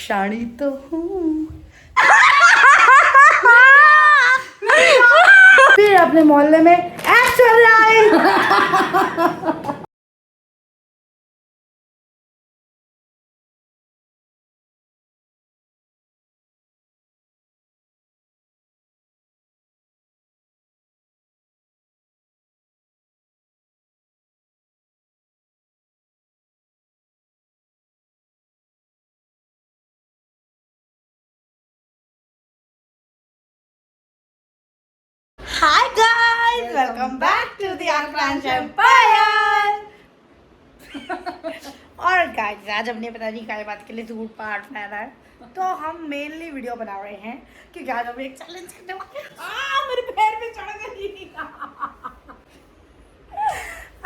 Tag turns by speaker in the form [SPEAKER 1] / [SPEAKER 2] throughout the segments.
[SPEAKER 1] शाणी तो हूँ। फिर अपने मोहल्ले में ऐड चल रहा है। Hi guys, welcome back to the Akash Empire. और गाइस आज हमने पता नहीं क्या बात के लिए सूट पार्ट पहना है, तो हम मेनली वीडियो बना रहे हैं क्योंकि आज हम एक चैलेंज करने वाले हैं। मेरे पैर पे चढ़ गई।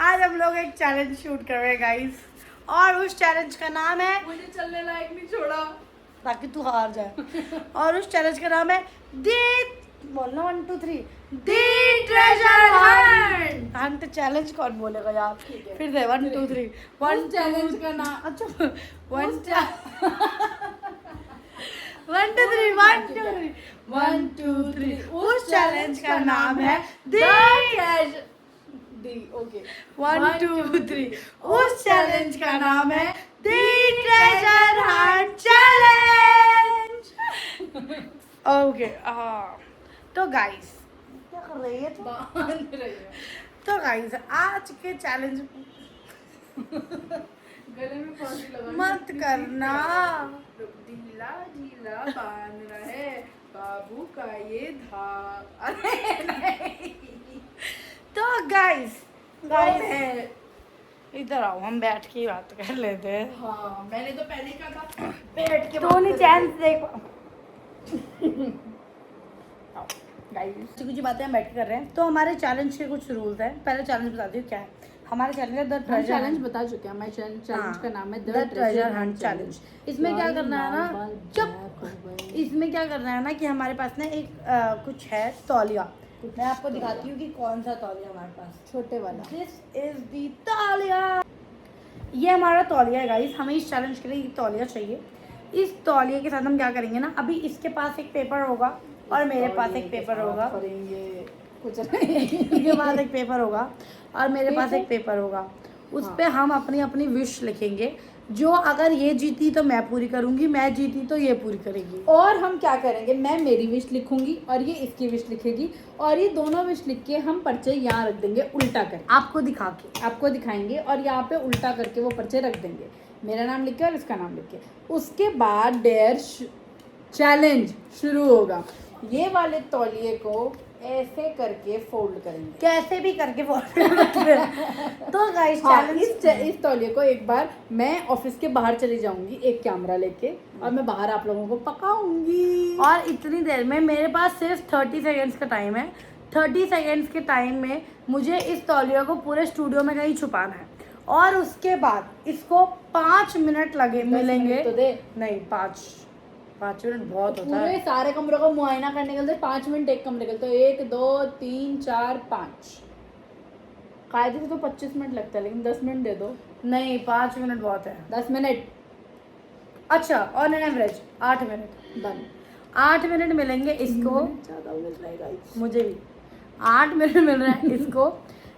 [SPEAKER 1] आज हम लोग एक चैलेंज शूट कर रहे हैं गाइस, और उस चैलेंज का नाम है
[SPEAKER 2] मुझे चलने लायक नहीं छोड़ा
[SPEAKER 1] ताकि तू हार जाए। और उस चैलेंज का नाम है बोलना 1 2 3
[SPEAKER 2] दी ट्रेजर हंट।
[SPEAKER 1] हंट चैलेंज कौन बोलेगा यार? फिर से 1 2 3
[SPEAKER 2] वन चैलेंज का नाम
[SPEAKER 1] अच्छा 1 2 3 1 2 3 1 2 3 उस चैलेंज का नाम है दी
[SPEAKER 2] ट्रेजर दी ओके
[SPEAKER 1] 1 2 3 उस चैलेंज का नाम है दी ट्रेजर हंट चैलेंज। ओके तो गाइस क्या कर रही है तू?
[SPEAKER 2] बांध रही है
[SPEAKER 1] तो गाइस आज के चैलेंज
[SPEAKER 2] गले में फांसी लगा
[SPEAKER 1] मत करना।
[SPEAKER 2] ढीला ढीला बांध रहा है बाबू का ये धाग। अरे नहीं
[SPEAKER 1] तो गाइस
[SPEAKER 2] कौन है?
[SPEAKER 1] इधर आओ, हम बैठ के ही बात कर लेते हैं।
[SPEAKER 2] हाँ मैंने तो पहले कहा था बैठ के
[SPEAKER 1] टोनी चैंस देख गाइस कुछ बातें हम बैठ के कर रहे हैं। तो हमारे चैलेंज के कुछ रूल्स हैं। पहले चैलेंज बताती हूँ क्या है हमारे चैलेंज का। द
[SPEAKER 2] हम
[SPEAKER 1] ट्रेजर
[SPEAKER 2] चैलेंज बता चुके हैं। हमारे चैलेंज का नाम है
[SPEAKER 1] द ट्रेजर हंट चैलेंज। इसमें क्या करना है ना, चुप, इसमें क्या करना है ना कि हमारे पास ना एक कुछ है तौलिया। मैं आपको दिखाती हूँ कि कौन सा तौलिया हमारे पास।
[SPEAKER 2] छोटे वाला
[SPEAKER 1] दिस इज द तौलिया। ये हमारा तौलिया है गाइस, हमें इस चैलेंज के लिए ये तौलिया चाहिए। इस तौलिया के साथ हम क्या करेंगे ना, अभी इसके पास एक पेपर होगा और मेरे पास एक पेपर होगा।
[SPEAKER 2] करेंगे कुछ
[SPEAKER 1] इसके पास एक पेपर होगा और मेरे पास एक पेपर होगा। उस पे हम अपनी अपनी विश लिखेंगे। जो अगर ये जीती तो मैं पूरी करूंगी, मैं जीती तो ये पूरी करेगी।
[SPEAKER 2] और हम क्या करेंगे, मैं मेरी विश लिखूंगी और ये इसकी विश लिखेगी और ये दोनों विश लिख के हम पर्चे यहाँ रख देंगे उल्टा कर,
[SPEAKER 1] आपको दिखा के
[SPEAKER 2] आपको दिखाएंगे और यहाँ पे उल्टा करके वो पर्चे रख देंगे। मेरा नाम लिख के और इसका नाम लिख के। उसके बाद डेयर चैलेंज शुरू होगा। ये वाले तौलिए को ऐसे करके फोल्ड करेंगे,
[SPEAKER 1] कैसे भी करके तो गाइस चैलेंज
[SPEAKER 2] इस तौलिए को एक बार मैं ऑफिस के बाहर चली जाऊंगी एक कैमरा लेके और मैं बाहर आप लोगों को पकाऊंगी।
[SPEAKER 1] और इतनी देर में मेरे पास सिर्फ 30 सेकेंड्स का टाइम है। 30 सेकेंड्स के टाइम में मुझे इस तौलिया को पूरे स्टूडियो में कहीं छुपाना है और उसके बाद इसको 5 मिनट मिलेंगे
[SPEAKER 2] तो दे
[SPEAKER 1] नहीं 5 मिनट बहुत होता
[SPEAKER 2] पूरे
[SPEAKER 1] है।
[SPEAKER 2] सारे कमरों का मुआयना करने के लिए 5 मिनट एक कमरे के लिए, तो 1 2 3 4 5 कायदे से तो 25 मिनट लगता है, लेकिन 10 मिनट दे दो।
[SPEAKER 1] नहीं 5 मिनट बहुत है।
[SPEAKER 2] 10 मिनट
[SPEAKER 1] अच्छा on an average 8 minute.
[SPEAKER 2] Done.
[SPEAKER 1] 8 minute मिलेंगे इसको,
[SPEAKER 2] ज्यादा मिल रहा है गाइस,
[SPEAKER 1] मुझे भी 8 मिनट मिल रहा है इसको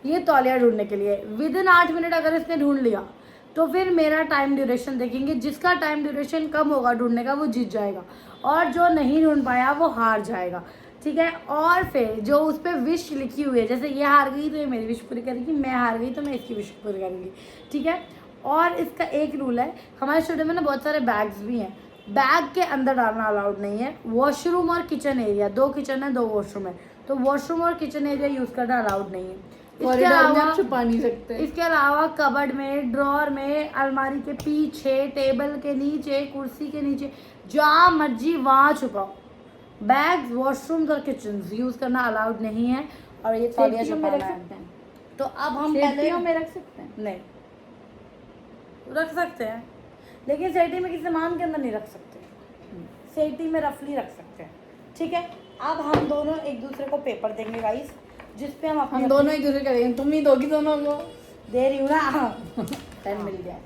[SPEAKER 1] ये तौलिया ढूंढने के लिए। विद इन 8 मिनट अगर इसने ढूंढ लिया तो फिर मेरा टाइम ड्यूरेशन देखेंगे। जिसका टाइम ड्यूरेशन कम होगा ढूंढने का वो जीत जाएगा और जो नहीं ढूंढ पाया वो हार जाएगा, ठीक है। और फिर जो उस पर विश लिखी हुई है, जैसे ये हार गई तो ये मेरी विश पूरी करेगी, मैं हार गई तो मैं इसकी विश पूरी करूँगी, ठीक है। और इसका एक रूल है, हमारे स्टूडियो में ना बहुत सारे बैग्स भी हैं, बैग के अंदर डालना अलाउड नहीं है। वॉशरूम और किचन एरिया, 2 किचन है 2 वॉशरूम है, तो वॉशरूम और किचन एरिया यूज़ करना अलाउड नहीं है।
[SPEAKER 2] कॉरिडोर में आप छुपा नहीं सकते।
[SPEAKER 1] इसके अलावा कबर्ड में, ड्रॉर में, अलमारी के पीछे, टेबल के नीचे, कुर्सी के नीचे, जहाँ मर्जी वहाँ छुपाओ। बैग वॉशरूम और किचन यूज करना अलाउड नहीं है और ये तौलिया छुपाना है। तो अब हम पहले
[SPEAKER 2] में रख सकते हैं,
[SPEAKER 1] नहीं रख सकते हैं, लेकिन सेटी में किसी सामान के अंदर नहीं रख सकते, सेटी में रफली रख सकते हैं, ठीक है। अब हम दोनों एक दूसरे को पेपर देंगे गाइस, जिसपे हम
[SPEAKER 2] दोनों एक दूसरे करेंगे। तुम ही दोगी दोनों को,
[SPEAKER 1] दे रही हूँ ना।
[SPEAKER 2] 10 मिल गया।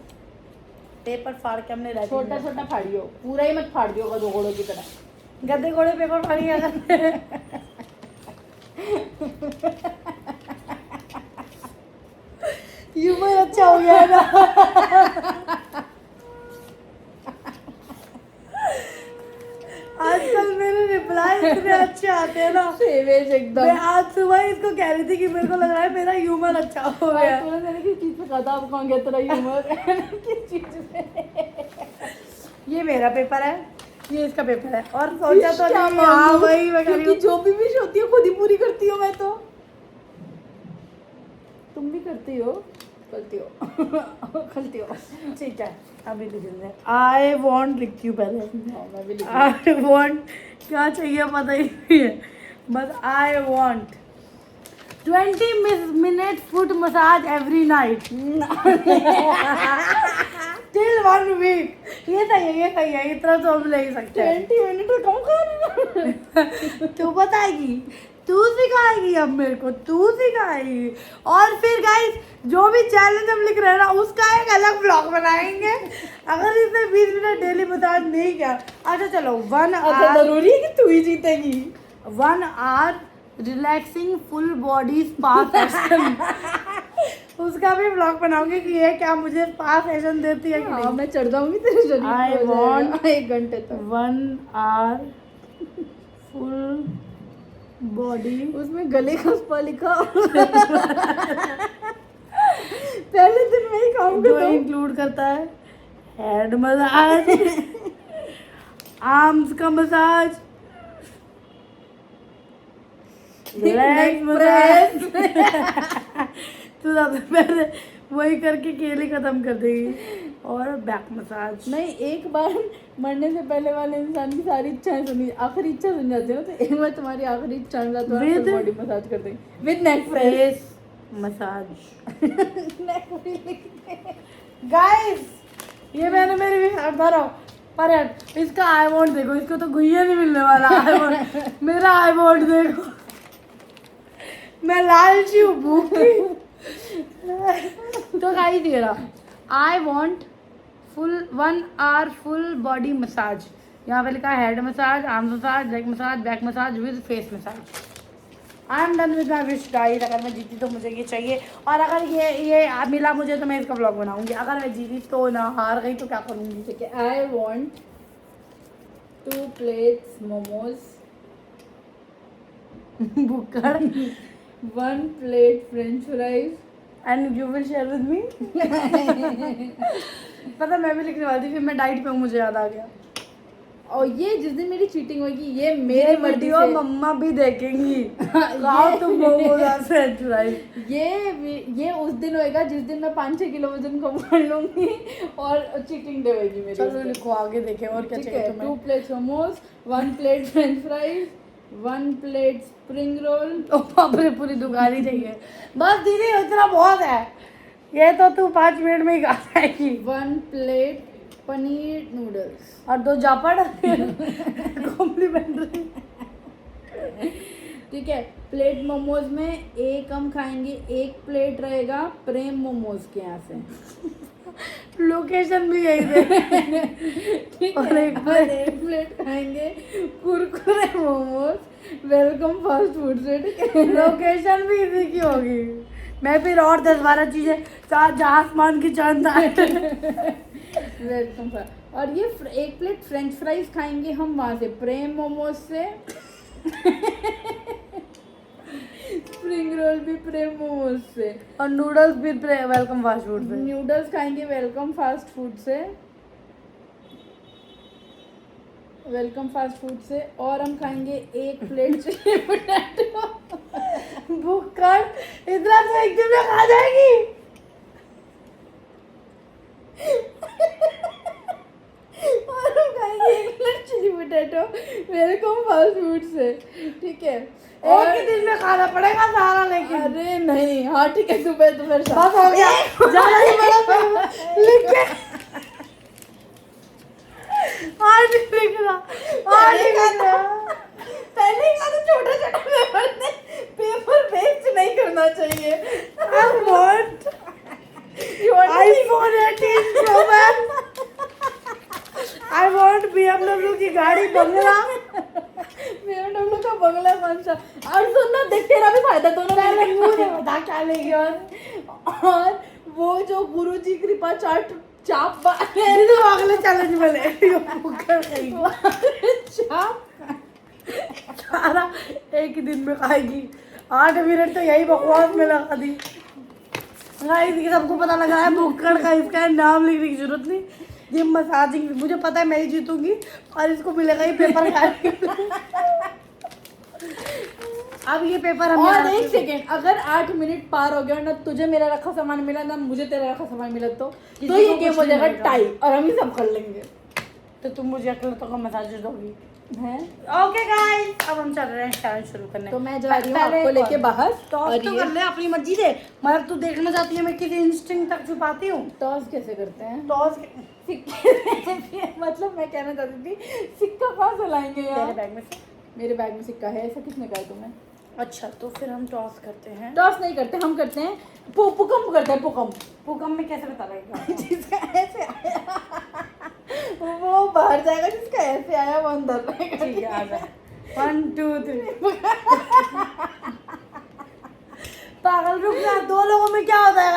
[SPEAKER 1] पेपर फाड़ के हमने रैपिंग
[SPEAKER 2] छोटा छोटा फाड़ियो, पूरा ही मत फाड़ दियो गधों घोड़ों की तरह।
[SPEAKER 1] गद्दे घोड़े पेपर फाड़ी अगर ह्यूमर अच्छा हो गया है ना। आजकल मेरे रिप्लाई इतने अच्छे आते हैं ना।
[SPEAKER 2] सेवेज एकदम।
[SPEAKER 1] मैं आज सुबह इसको कह रही थी कि मेरे को लग रहा है मेरा ह्यूमर अच्छा हो गया।
[SPEAKER 2] तूने मैंने किस चीज पे कहा था, अब कौन कहता रहा ह्यूमर किस चीज पे?
[SPEAKER 1] ये मेरा पेपर है, ये इसका पेपर है, और सोचा तो
[SPEAKER 2] क्या
[SPEAKER 1] नहीं। हाँ
[SPEAKER 2] मालूम,
[SPEAKER 1] वही मैं कर रही
[SPEAKER 2] क्योंकि
[SPEAKER 1] हूँ।
[SPEAKER 2] जो भी विश होती है खुद ही पूरी करती हूँ मैं तो। तुम भी करती हो, करती हो खलती हो।
[SPEAKER 1] ठीक है, अभी लिख रहे हैं। आई वॉन्ट लिखती हूँ पहले।
[SPEAKER 2] हाँ, मैं भी लिख
[SPEAKER 1] आई वॉन्ट क्या चाहिए पता ही नहीं है, बस I want 20 minute foot massage every night till 1 week। ये सही है, ये सही है, इतना तो हम ले ही सकते हैं।
[SPEAKER 2] 20 मिनट तो कम कर।
[SPEAKER 1] तू बताएगी, तू सिखाएगी अब मेरे को, तू सिखाएगी। और फिर गाइस जो भी चैलेंज हम लिख रहे हैं ना, उसका एक अलग ब्लॉग बनाएंगे अगर इसने 20 मिनट डेली मसाज नहीं किया। अच्छा चलो 1
[SPEAKER 2] अच्छा
[SPEAKER 1] hour,
[SPEAKER 2] जरूरी है कि तू ही जीतेगी?
[SPEAKER 1] 1 hour relaxing full body spa session उसका भी ब्लॉग बनाऊंगी कि ये क्या मुझे स्पा सेशन देती है कि
[SPEAKER 2] हाँ,
[SPEAKER 1] नहीं।
[SPEAKER 2] मैं चढ़ जाऊंगी तेरे शरीर
[SPEAKER 1] I
[SPEAKER 2] पे, हो
[SPEAKER 1] want-
[SPEAKER 2] जाएगा 1 घंटे तक।
[SPEAKER 1] 1 hour फुल बॉडी।
[SPEAKER 2] उसमें गले का स्पा लिखा। पहले दिन में ही काम
[SPEAKER 1] जो
[SPEAKER 2] कर
[SPEAKER 1] इंक्लूड करता है हेड मसाज, आर्म्स का मसाज, लेग मसाज। तू सबसे पहले वही करके केले खत्म कर देगी, और बैक मसाज।
[SPEAKER 2] नहीं, एक बार मरने से पहले वाले इंसान की सारी इच्छाएं सुनी, आखिरी इच्छा सुन जाती है ना, तो एक बार तुम्हारी आखिरी इच्छा के साथ तुम्हारा
[SPEAKER 1] With-
[SPEAKER 2] full बॉडी मसाज कर देंगे with neck fresh.
[SPEAKER 1] Face massage.
[SPEAKER 2] Neck fresh लिखते हैं।
[SPEAKER 1] गाइस ये मैंने मेरी धरो पर इसका आई वॉन्ट देखो, इसको तो गुइया नहीं मिलने वाला। आई वॉन्ट, मेरा आई वॉन्ट देखो, मैं लालची हूँ, भूखी। तो गाइस ये रहा, I want full 1 hour full body massage. यहाँ पे लिखा है head massage, arm massage, leg massage, back massage with face massage. I am done with my wish guys. अगर मैं जीती तो मुझे ये चाहिए, और अगर ये मिला मुझे तो मैं इसका ब्लॉग बनाऊंगी। अगर मैं जीती तो ना, हार गई तो क्या करूंगी।
[SPEAKER 2] ठीक है, आई वांट 2 plates मोमोज,
[SPEAKER 1] बुक्कड़
[SPEAKER 2] 1 plate french fries.
[SPEAKER 1] And you will share with me. पता मैं भी लिखने वाली थी, फिर मैं डाइट पे हूँ, मुझे याद आ गया।
[SPEAKER 2] और ये जिस दिन मेरी चीटिंग होगी, ये
[SPEAKER 1] मेरी
[SPEAKER 2] मेरी मर्जी
[SPEAKER 1] वीडियो
[SPEAKER 2] से
[SPEAKER 1] मम्मा भी देखेंगी। खाओ तुम मोमोज और फ्रेंच फ्राइज।
[SPEAKER 2] ये उस दिन होएगा जिस दिन मैं 5-6 किलो वजन कम कर लूंगी और चीटिंग डे होएगी मेरी।
[SPEAKER 1] चलो लिखो आगे देखें और क्या
[SPEAKER 2] ठीक
[SPEAKER 1] चाहिए
[SPEAKER 2] है,
[SPEAKER 1] तुम्हें।
[SPEAKER 2] 2 plates momos, 1 plate french fries, 1 plate spring roll.
[SPEAKER 1] ओ बाप रे, पूरी दुकान ही चाहिए। बस दीदी इतना बहुत है, ये तो तू 5 मिनट में ही खा जाएगी।
[SPEAKER 2] 1 plate पनीर नूडल्स।
[SPEAKER 1] और 2 जापड़ कॉम्प्लीमेंट्री।
[SPEAKER 2] ठीक है, प्लेट मोमोज में एक हम खाएंगे, 1 प्लेट रहेगा प्रेम मोमोज के यहाँ से।
[SPEAKER 1] लोकेशन भी यही दे।
[SPEAKER 2] ठीक
[SPEAKER 1] और
[SPEAKER 2] है,
[SPEAKER 1] एक
[SPEAKER 2] और 1 प्लेट खाएंगे Kurkure momos welcome fast food से। ठीक है,
[SPEAKER 1] लोकेशन भी इसी की होगी। मैं फिर और 10-12 चीजें जहाँ आसमान की चांद आए।
[SPEAKER 2] Welcome fast. और ये 1 प्लेट फ्रेंच फ्राइज खाएंगे हम वहाँ से, प्रेम मोमोज से। स्प्रिंग रोल भी प्रेम मोमोज से,
[SPEAKER 1] और नूडल्स भी वेलकम फास्ट फूड से।
[SPEAKER 2] नूडल्स खाएंगे वेलकम फास्ट फूड से, वेलकम फास्ट फूड से। और हम खाएंगे 1 प्लेट चिली पोटैटो।
[SPEAKER 1] बुक कर, इतना तो एक दिन में खा जाएगी।
[SPEAKER 2] और हम खाएंगे 1 plate chilli potato welcome fast food से। ठीक है,
[SPEAKER 1] एक ही दिन में खाना पड़ेगा सारा, लेकिन
[SPEAKER 2] अरे नहीं, हाँ ठीक है, सुबह दोपहर
[SPEAKER 1] बस
[SPEAKER 2] शाम।
[SPEAKER 1] हो गया। ज्यादा नहीं बड़ा लिख के आज लिख रहा, आज लिख रहा।
[SPEAKER 2] पहले ही कहा था छोटा छोटा पेपर ने पेपर वेस्ट नहीं करना चाहिए।
[SPEAKER 1] I want
[SPEAKER 2] You want to
[SPEAKER 1] iPhone 18 Pro Max इसकी गाड़ी बंगला
[SPEAKER 2] BMW का बंगला कौन सा। और सुनना देख, तेरा भी फायदा दोनों
[SPEAKER 1] पहले मुंह से बता क्या लेगी।
[SPEAKER 2] और वो जो गुरुजी कृपा चाप
[SPEAKER 1] दीदी वो अगले चैलेंज में ले रही हो, भूखा खाएगी।
[SPEAKER 2] चाप
[SPEAKER 1] सारा एक ही दिन में खाएगी। 8 मिनट तो यही बकवास में लगा दी। गाइस ये सबको पता लगा है भुक्कड़ का, इसका नाम लिखने की जरूरत नहीं। ये मसाजिंग, मुझे पता है मैं ही जीतूंगी और इसको मिलेगा ही पेपर खाने। अब ये पेपर हमें
[SPEAKER 2] और एक सेकेंड, अगर 8 मिनट पार हो गया ना तुझे मेरा रखा सामान मिला ना मुझे तेरा रखा सामान मिला तो
[SPEAKER 1] को
[SPEAKER 2] ये
[SPEAKER 1] कुछ
[SPEAKER 2] गेम हो
[SPEAKER 1] नहीं
[SPEAKER 2] जाएगा
[SPEAKER 1] मिलेगा।
[SPEAKER 2] टाई और हम ही सब कर लेंगे
[SPEAKER 1] तो तुम मुझे अकेले तो मसाज दोगी।
[SPEAKER 2] हैं।
[SPEAKER 1] ओके गाइस अब हम चल रहे हैं चैलेंज शुरू करने।
[SPEAKER 2] तो मैं जा रही हूँ
[SPEAKER 1] पहले
[SPEAKER 2] आपको लेके
[SPEAKER 1] कौन?
[SPEAKER 2] बाहर।
[SPEAKER 1] टॉस
[SPEAKER 2] और
[SPEAKER 1] तो
[SPEAKER 2] ये
[SPEAKER 1] कर ले अपनी मर्जी से, मतलब तू देखना चाहती है मैं किसी इंस्टिंक्ट तक छुपाती हूँ।
[SPEAKER 2] टॉस कैसे करते हैं?
[SPEAKER 1] टॉस
[SPEAKER 2] सिक्के मतलब मैं कहना चाहती थी सिक्का कहाँ से लाएंगे
[SPEAKER 1] तेरे
[SPEAKER 2] यार?
[SPEAKER 1] बैग में से।
[SPEAKER 2] मेरे बैग में सिक्का है, ऐसा किसने कहा तुम्हें?
[SPEAKER 1] अच्छा तो फिर हम टॉस करते हैं।
[SPEAKER 2] टॉस नहीं करते, हम करते हैं पुकम करते हैं पुकम।
[SPEAKER 1] भूकंप में कैसे पता लगेगा?
[SPEAKER 2] जिसका ऐसे आया वो बाहर जाएगा, जिसका ऐसे आया वो अंदर रहेगा।
[SPEAKER 1] ठीक है आ जा। 1 2 3 पागल रुक जा, 2 लोगों में क्या होता है?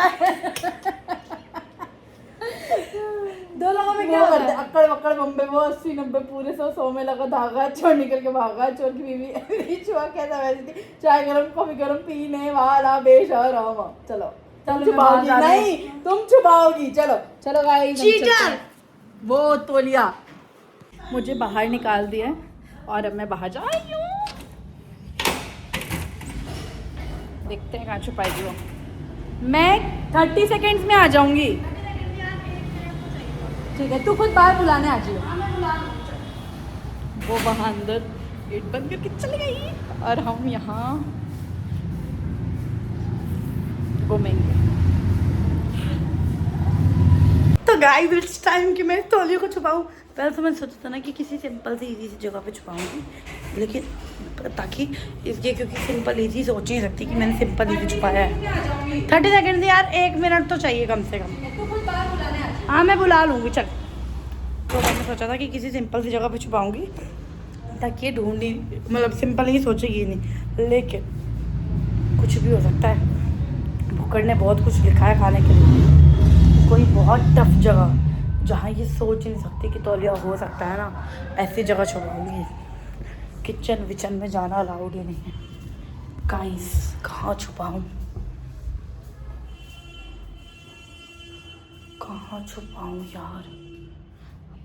[SPEAKER 1] 2 लोगों में क्या
[SPEAKER 2] वो
[SPEAKER 1] होता
[SPEAKER 2] करते
[SPEAKER 1] है?
[SPEAKER 2] अक्कड़ बक्कड़ बम्बे, वो 80 90 पूरे 100 में लगा धागा, चोर निकल के भागा, चोर की बीवी छुआ कैसा वैसी थी, चाय गरम कॉफी गरम पीने वाला बेशरम। चलो तुम
[SPEAKER 1] चलो,
[SPEAKER 2] छुपाओगी
[SPEAKER 1] मैं बाहर जा रही
[SPEAKER 2] नहीं, तुम छुपाओगी। चलो चलो गाइस
[SPEAKER 1] चीटर!
[SPEAKER 2] वो तोलिया मुझे बाहर निकाल दिया और अब मैं बाहर जा रही हूँ। देखते हैं कहाँ छुपाएगी वो। मैं 30 सेकेंड्स में आ जाऊंगी। ठीक है, तू खुद बाहर बुलाने आ जाइयो। वो वहाँ अंदर गेट बंद करके चली गई और हम यहाँ घूमेंगे।
[SPEAKER 1] तो गाइस इट्स टाइम कि मैं तौलिया को छुपाऊं। पहले तो मैंने सोचा था ना कि किसी सिंपल सी इजी सी जगह पे छुपाऊंगी, लेकिन ताकि इसके क्योंकि सिंपल इजी सोच नहीं सकती कि मैंने सिंपल इजी छुपाया है। 30 सेकेंड यार, 1 मिनट तो चाहिए कम से कम। हाँ मैं बुला लूँगी चल। तो मैंने सोचा था कि किसी सिंपल सी जगह पे छुपाऊंगी ताकि ये ढूंढ ही, मतलब सिंपल ही सोचेगी नहीं, लेकिन कुछ भी हो सकता है। भुक्कड़ ने बहुत कुछ लिखा है खाने के लिए, कोई बहुत टफ जगह जहाँ ये सोच नहीं सकती कि तौलिया हो सकता है ना, ऐसी जगह छुपाऊंगी। किचन विचन में जाना अलाउड ही नहीं है। गाइस कहाँ छुपाऊँ, कहाँ छुपाऊँ यार?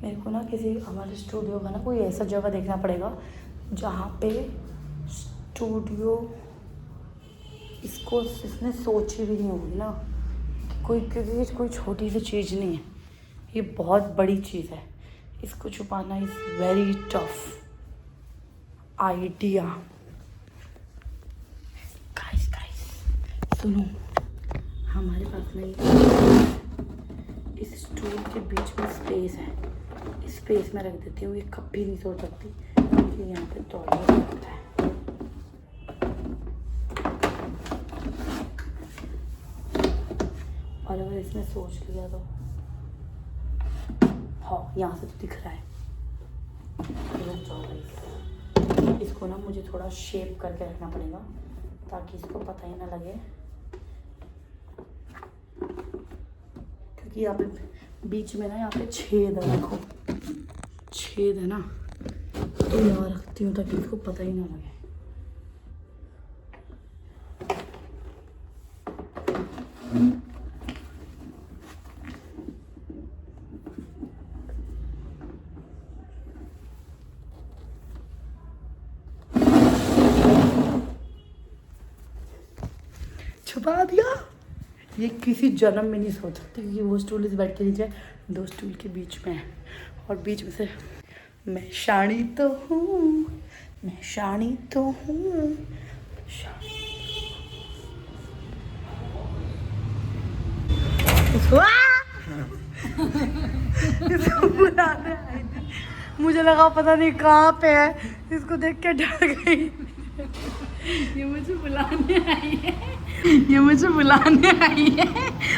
[SPEAKER 1] मेरे को ना किसी हमारे स्टूडियो का ना कोई ऐसा जगह देखना पड़ेगा जहाँ पे स्टूडियो इसको इसने सोची भी नहीं होगी ना कि कोई, क्योंकि ये कोई छोटी सी चीज़ नहीं है, ये बहुत बड़ी चीज़ है। इसको छुपाना is very tough idea. Guys guys सुनो, हमारे पास में इस स्टूल के बीच में स्पेस है, इस स्पेस में रख देती हूँ। ये कभी नहीं सोच सकती कि यहाँ पे तौलिया रखता है। और अगर इसने सोच लिया तो हाँ यहाँ से तो दिख रहा है। रुक जाओ भाई, इसको ना मुझे थोड़ा शेप करके रखना पड़ेगा ताकि इसको पता ही ना लगे, क्योंकि यहाँ पे बीच में ना यहाँ पे छेद है, देखो छेद है ना, तो यहाँ रखती हूँ ताकि इसको पता ही ना लगे। छुपा दिया। ये किसी जन्म में नहीं सोच सकते क्योंकि वो स्टूल इस बेड के नीचे, 2 स्टूल के बीच में है और बीच में से मैं शानी तो हूँ, मैं शानी तो हूँ, इसको बुलाने आई थी, मुझे लगा पता नहीं कहाँ पे है, इसको देख के डर गई।
[SPEAKER 2] ये मुझे बुलाने आई है, ये मुझे बुलाने आई है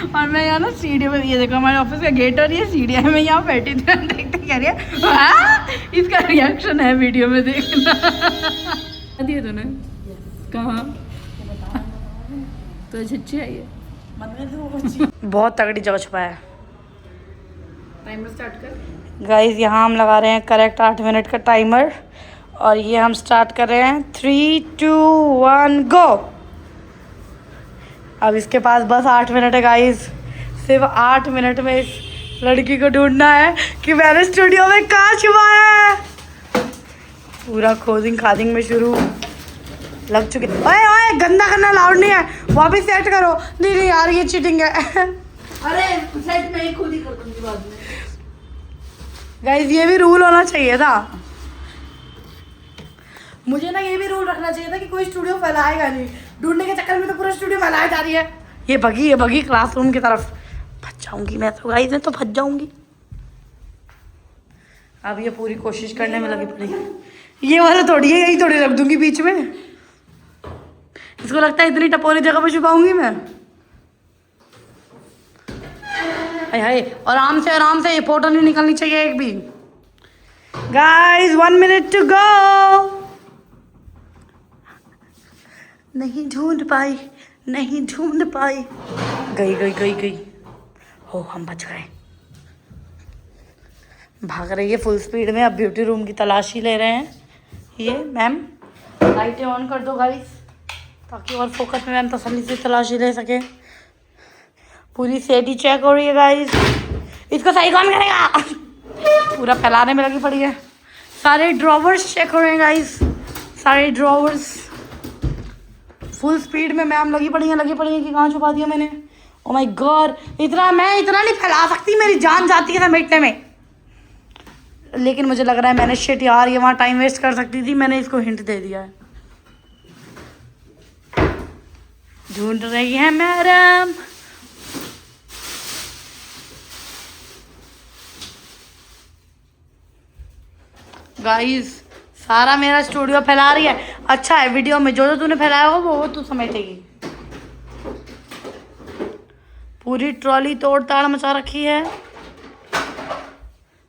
[SPEAKER 2] और मैं यहाँ ना सीढ़ी पर, ये देखो हमारे ऑफिस का गेट और ये सीढ़ी है, मैं यहाँ बैठी थी देखते कह रही है इसका रिएक्शन है वीडियो में देखना। दिए तूने कहाँ तो अच्छी आई है
[SPEAKER 1] बहुत तगड़ी जगह छुपाया है
[SPEAKER 2] टाइमर स्टार्ट कर।
[SPEAKER 1] गाइस। यहाँ हम लगा रहे हैं करेक्ट 8 मिनट का टाइमर और ये हम स्टार्ट कर रहे हैं 3 2 1 गो। अब इसके पास बस 8 मिनट है गाइस। सिर्फ 8 मिनट में इस लड़की को ढूंढना है कि मैंने स्टूडियो में कहाँ छुपाया है। पूरा खोदिंग खादिंग में शुरू लग चुके। ओए ओए गंदा करना लाउड नहीं है, वापस सेट करो। नहीं नहीं यार ये चीटिंग है।
[SPEAKER 2] अरे सेट में ही खुद ही कर दूंगी बाद में।
[SPEAKER 1] गाइस ये भी रूल होना चाहिए था। मुझे ना ये भी रूल रखना चाहिए था कि कोई स्टूडियो फैलाएगा नहीं। ढूंढने के चक्कर में तो पूरा स्टूडियो फैलाया जा रही है। ये भगी क्लासरूम की तरफ। फंस जाऊंगी मैं तो गाइस, मैं तो फंस जाऊंगी। अब ये पूरी कोशिश करने में लगी पड़ी। ये वाला थोड़ी है, यही थोड़ी रख दूंगी बीच में। इसको लगता है इतनी टपोरी जगह पे छुपाऊंगी मैं। हाय हाय आराम से ये फोटो नहीं निकलनी चाहिए एक भी। Guys 1 minute to go. नहीं ढूंढ पाई। गई। हो हम बच गए। भाग रही है फुल स्पीड में। अब ब्यूटी रूम की तलाशी ले रहे हैं। ये मैम लाइटें ऑन कर दो गाइस, ताकि और फोकस में मैम तसल्ली से तलाशी ले सके। पूरी सेटी चेक हो रही है गाइस। इसको सही कौन करेगा। पूरा फैलाने में लगी पड़ी है। सारे ड्रॉवर्स चेक हो रहे हैं गाइस, सारे ड्रॉवर्स फुल स्पीड में। मैम लगी पड़ी है कि कहाँ छुपा दिया मैंने। ओ माय गॉड, इतना नहीं फैला सकती, मेरी जान जाती है समेटने में। लेकिन मुझे लग रहा है मैंने शिट यार ये वहाँ टाइम वेस्ट कर सकती थी। मैंने इसको हिंट दे दिया है। ढूंढ रही है मैडम। गाइस सारा मेरा स्टूडियो फैला रही है। अच्छा है वीडियो में जो तूने फैलाया हो वो तू समेटेगी। पूरी ट्रॉली तोड़ ताड़ मचा रखी है।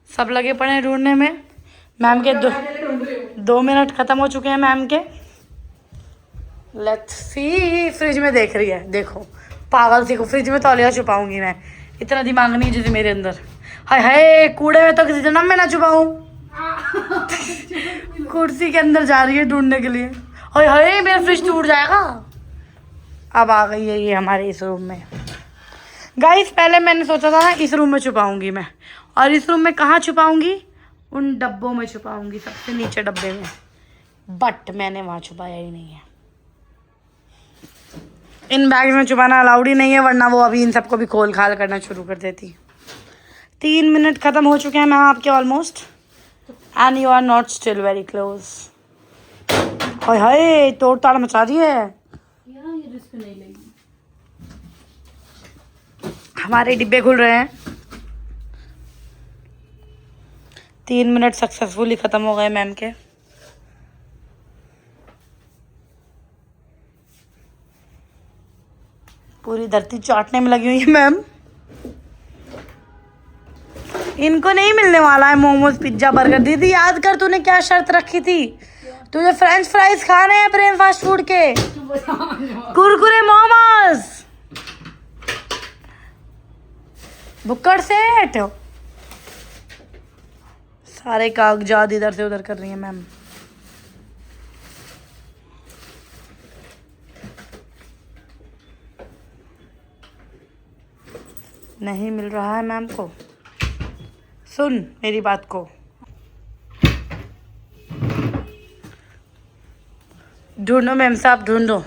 [SPEAKER 1] सब लगे पड़े हैं ढूंढने में। मैम के 2 मिनट खत्म हो चुके हैं मैम के। Let's see. फ्रिज में देख रही है, देखो पागल सी को। फ्रिज में तौलिया छुपाऊंगी मैं। इतना दिमाग नहीं जिसे मेरे अंदर। हाय हाय कूड़े में तो किसी जन्म में ना छुपाऊं। कुर्सी के अंदर जा रही है ढूंढने के लिए। हाय हाय मेरा फ्रिज टूट जाएगा। अब आ गई है ये हमारे इस रूम में। गाइस पहले मैंने सोचा था ना इस रूम में छुपाऊंगी मैं, और इस रूम में कहाँ छुपाऊंगी, उन डब्बों में छुपाऊंगी, सबसे नीचे डब्बे में। बट मैंने वहाँ छुपाया ही नहीं है। इन बैग्स में छुपाना अलाउड ही नहीं है, वरना वो अभी इन सबको भी खोल खाल करना शुरू कर देती। 3 मिनट खत्म हो चुके हैं मैम आपके almost, and you are not still very close. हाय हाय तोड़ ताड़ मचा दी है।
[SPEAKER 2] ये रिस्क नहीं लेंगे।
[SPEAKER 1] हमारे डिब्बे खुल रहे हैं। 3 मिनट सक्सेसफुली खत्म हो गए मैम के। पूरी धरती चाटने में लगी हुई है मैम। इनको नहीं मिलने वाला है मोमोज पिज्जा बर्गर। दीदी याद कर तूने क्या शर्त रखी थी, तुझे फ्रेंच फ्राइज खाने हैं प्रेम फास्ट फूड के, कुरकुरे मोमोज। बुक्कड़ सेठ। सारे कागजात इधर से उधर कर रही है मैम। नहीं मिल रहा है मैम को। सुन मेरी बात को। ढूंढो मैम साहब ढूंढो।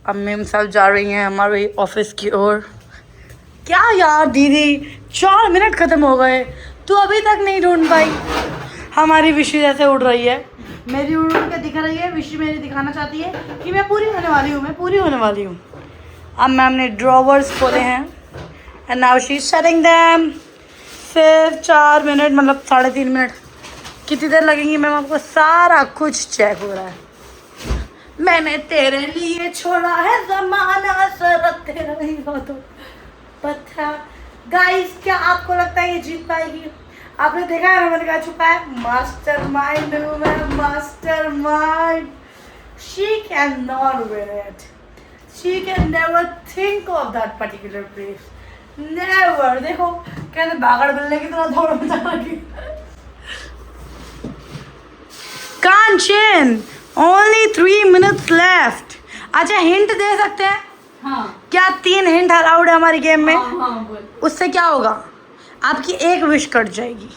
[SPEAKER 1] अब मैम साहब जा रही हैं हमारे ऑफिस की ओर। क्या यार दीदी 4 मिनट खत्म हो गए, तू अभी तक नहीं ढूंढ पाई। हमारी विशी जैसे उड़ रही है, मेरी उड़ उड़ के दिख रही है। विशी मेरी दिखाना चाहती है कि मैं पूरी होने वाली हूँ, मैं पूरी होने वाली हूँ। अब मैम ने ड्रॉवर्स खोले हैं and now she is shutting them. सिर्फ 4 मिनट मतलब 3.5 मिनट। कितनी देर लगेंगी मैम आपको? सारा कुछ चेक हो रहा है। मैंने तेरे लिए छोड़ा है ज़माना, शरत तेरा नहीं हो तो पत्थर। गाइस क्या आपको लगता है ये जीत पाएगी? आपने देखा है ना, मैंने कहा छुपा है, मास्टरमाइंड हूँ मैं, mastermind. She cannot wear it. She can never think of that particular place. Never. देखो कहते बागड़ बिल्ले की तरह दौड़ मचा रखी। कांचन, only 3 minutes left. अच्छा हिंट दे सकते हैं
[SPEAKER 2] हाँ
[SPEAKER 1] क्या? 3 हिंट अलाउड है हमारी गेम में।
[SPEAKER 2] हाँ बोल।
[SPEAKER 1] उससे क्या होगा? आपकी एक विश कट जाएगी।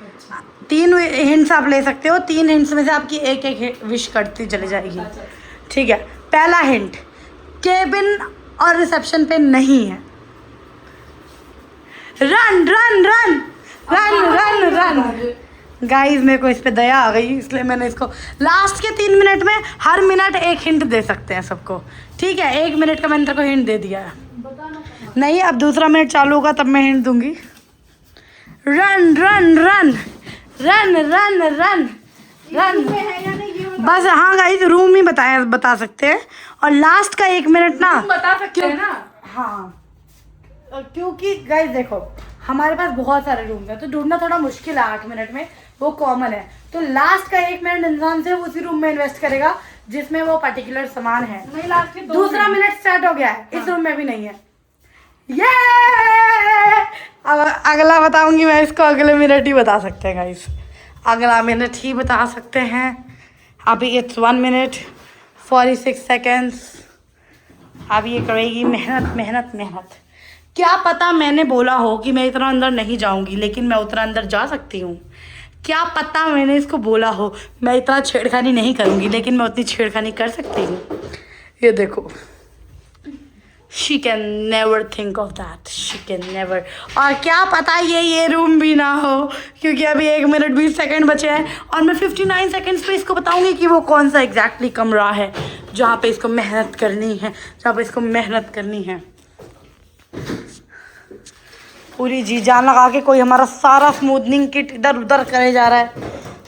[SPEAKER 2] अच्छा
[SPEAKER 1] 3 हिंट्स आप ले सकते हो, 3 हिंट्स में से आपकी एक एक विश कटती चली जाएगी।
[SPEAKER 2] अच्छा।
[SPEAKER 1] ठीक है, पहला हिंट, केबिन और रिसेप्शन पे नहीं है। Run run run run run run. Guys मेरे को इस पे दया आ गई, इसलिए मैंने इसको लास्ट के 3 मिनट में हर मिनट एक हिंट दे सकते हैं सबको। ठीक है, 1 मिनट का मैंने तेरे को हिंट दे दिया है। नहीं, अब दूसरा मिनट चालू होगा तब मैं हिंट दूंगी। Run run run run run run run. बस हाँ गाइस, रूम ही बता सकते हैं। और लास्ट का 1 मिनट ना
[SPEAKER 2] बता सकते हैं ना।
[SPEAKER 1] हाँ, क्योंकि गाइस देखो हमारे पास बहुत सारे रूम्स हैं तो ढूंढना थोड़ा मुश्किल है 8 मिनट में, वो कॉमन है। तो लास्ट का 1 मिनट इंसान से उसी रूम में इन्वेस्ट करेगा जिसमें वो पर्टिकुलर सामान है।
[SPEAKER 2] नहीं, लास्ट के 2
[SPEAKER 1] दूसरा मिनट स्टार्ट हो गया है, इस रूम में भी नहीं है। ये अब अगला बताऊंगी मैं इसको, अगले मिनट ही बता सकते हैं गाइस, अगला मिनट ही बता सकते हैं। अभी इट्स 1 मिनट 46 सेकेंड्स। अब ये करेगी मेहनत मेहनत मेहनत। क्या पता मैंने बोला हो कि मैं इतना अंदर नहीं जाऊंगी, लेकिन मैं उतना अंदर जा सकती हूँ। क्या पता मैंने इसको बोला हो मैं इतना छेड़खानी नहीं करूँगी, लेकिन मैं उतनी छेड़खानी कर सकती हूँ। ये देखो, she can never think of that, she can never. और क्या पता ये रूम भी ना हो, क्योंकि अभी 1 मिनट 20 सेकेंड बचे हैं और मैं 59 सेकेंड्स पे इसको बताऊंगी कि वो कौन सा एग्जैक्टली कमरा है जहाँ पे इसको मेहनत करनी है, जहाँ पे इसको मेहनत करनी है। पूरी जी जान लगा के कोई हमारा सारा स्मूथनिंग किट इधर उधर करे जा रहा है।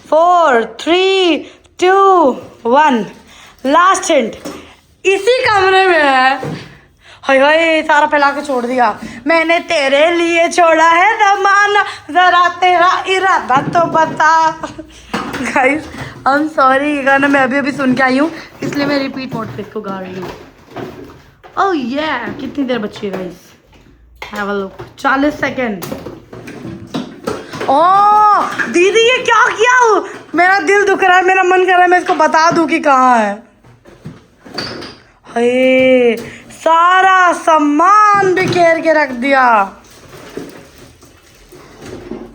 [SPEAKER 1] 4 3 2 1 लास्ट हिंट इसी कमरे में है। हाय हाय, सारा फैला के छोड़ दिया। मैंने तेरे लिए छोड़ा है ज़माना, जरा तेरा इरादा तो बता। गाइस आई एम सॉरी, ये गाना मैं अभी सुन के आई हूँ, इसलिए मैं रिपीट मोड पे इसको गा रही हूँ। ओह ये कितनी देर बची है guys? Have a look, 40 second. ओह दीदी ये क्या किया? मेरा दिल दुख रहा है, मेरा मन कर रहा है मैं इसको बता दूं कि कहाँ है। हे सारा सामान बिखेर के रख दिया।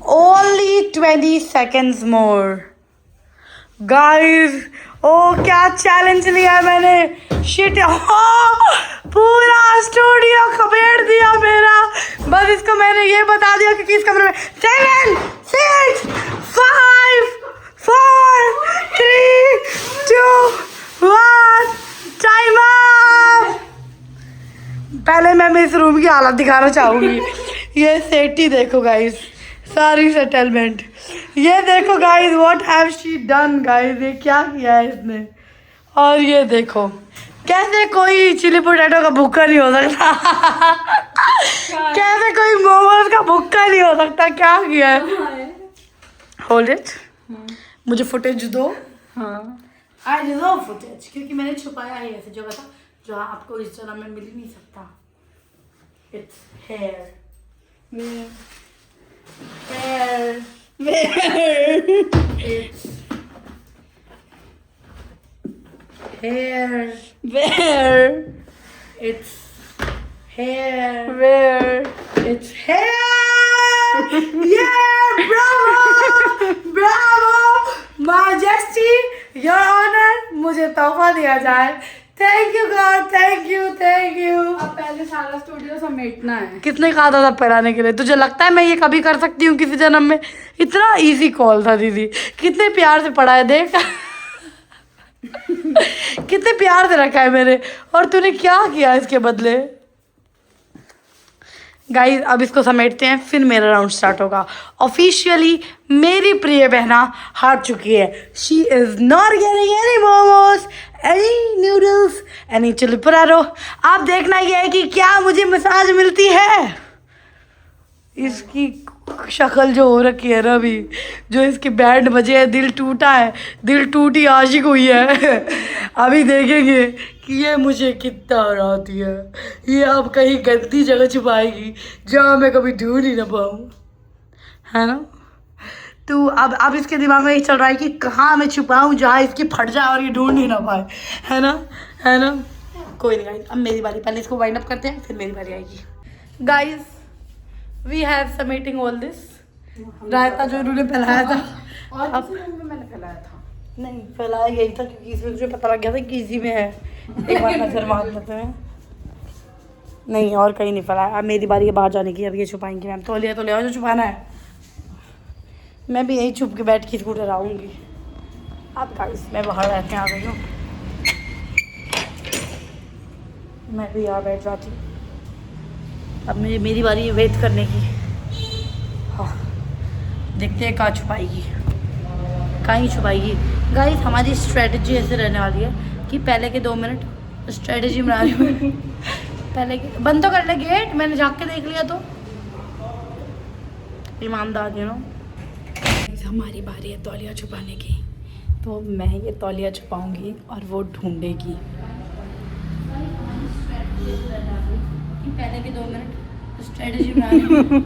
[SPEAKER 1] Only 20 seconds more guys. ओ क्या चैलेंज लिया मैंने, शिट। पूरा स्टूडियो खपेट दिया मेरा। बस इसको मैंने ये बता दिया कि किस कमरे में। 7 6 5 4 3 2 1 टाइम अप। पहले मैं इस रूम की हालत दिखाना चाहूंगी। ये सेटी देखो गाइस, सारी सेटलमेंट। ये देखो guys, what have she done guys, ये क्या किया है इसने। और ये देखो कैसे कोई चिली पोटैटो का भूखा नहीं हो सकता। कैसे कोई मोमोज का भूखा नहीं हो सकता। क्या किया है? होल्ड इट, मुझे फुटेज दो।
[SPEAKER 2] हाँ
[SPEAKER 1] आई डिजर्व फुटेज, क्योंकि मैंने छुपाया है ऐसे जगह था जहाँ आपको इस जगह में मिल ही नहीं सकता। It's hair hair
[SPEAKER 2] where
[SPEAKER 1] it's hair
[SPEAKER 2] where
[SPEAKER 1] it's hair yeah bravo majesty your honor, मुझे तोहफा दिया जाए। Thank you God, thank you thank you.
[SPEAKER 2] अब पहले सारा स्टूडियो समेटना है।
[SPEAKER 1] कितने कहा था पहनाने के लिए? तुझे लगता है मैं ये कभी कर सकती हूँ किसी जन्म में? इतना इजी कॉल था दीदी, कितने प्यार से पढ़ा है देख। कितने प्यार से रखा है मेरे, और तूने क्या किया इसके बदले। गाइस अब इसको समेटते हैं, फिर मेरा राउंड स्टार्ट होगा। ऑफिशियली मेरी प्रिय बहना हार चुकी है। She is not getting any momos, any noodles, any chilli potato. अब देखना यह है कि क्या मुझे मसाज मिलती है। इसकी शक्ल जो हो रखी है ना अभी, जो इसके बैंड बजे है, दिल टूटा है, दिल टूटी आशिक हुई है। अभी देखेंगे कि ये मुझे कितना हराती है। ये अब कहीं गंदी जगह छुपाएगी जहाँ मैं कभी ढूंढ ही ना पाऊँ, है ना। तो अब इसके दिमाग में ये चल रहा है कि कहाँ मैं छुपाऊँ जहाँ इसकी फट जाए और ये ढूंढ ही ना पाए, है ना, है ना। कोई नहीं गाइस, अब मेरी बारी, पहले इसको वाइंड अप करते हैं फिर मेरी बारी आएगी। Guys we have submitting all this, रायता जो इन्होंने फैलाया था,
[SPEAKER 2] और
[SPEAKER 1] अब
[SPEAKER 2] किसी रूम में मैंने फैलाया था।
[SPEAKER 1] नहीं फैलाया यही था क्योंकि इसमें मुझे पता लग गया था कि इसी में है। एक बार नजर मार लेते हैं। नहीं और कहीं नहीं फैलाया। अब मेरी बारी है बाहर जाने की, अब ये छुपाएंगे मैम। तो ले आओ जो छुपाना है, मैं भी यहीं छुप के बैठ के इसको डराऊंगी। अब गाइस मैं बाहर रहते आ गई हूँ, मैं भी यहाँ बैठ जाती हूँ। अब मेरी बारी है वेट करने की। हाँ देखते हैं कहाँ छुपाएगी, कहाँ ही छुपाएगी। गाइस हमारी स्ट्रेटजी ऐसे रहने वाली है कि पहले के 2 मिनट स्ट्रेटजी बना रही हूँ। पहले के बंद तो कर ले गेट, मैंने झाँक के देख लिया तो। ईमानदार यू नो।
[SPEAKER 2] हमारी बारी है तौलिया छुपाने की, तो मैं ये तौलिया छुपाऊंगी और वो ढूंढेगी।
[SPEAKER 1] पहले के 2 मिनट स्ट्रेटजी बना रही हूँ।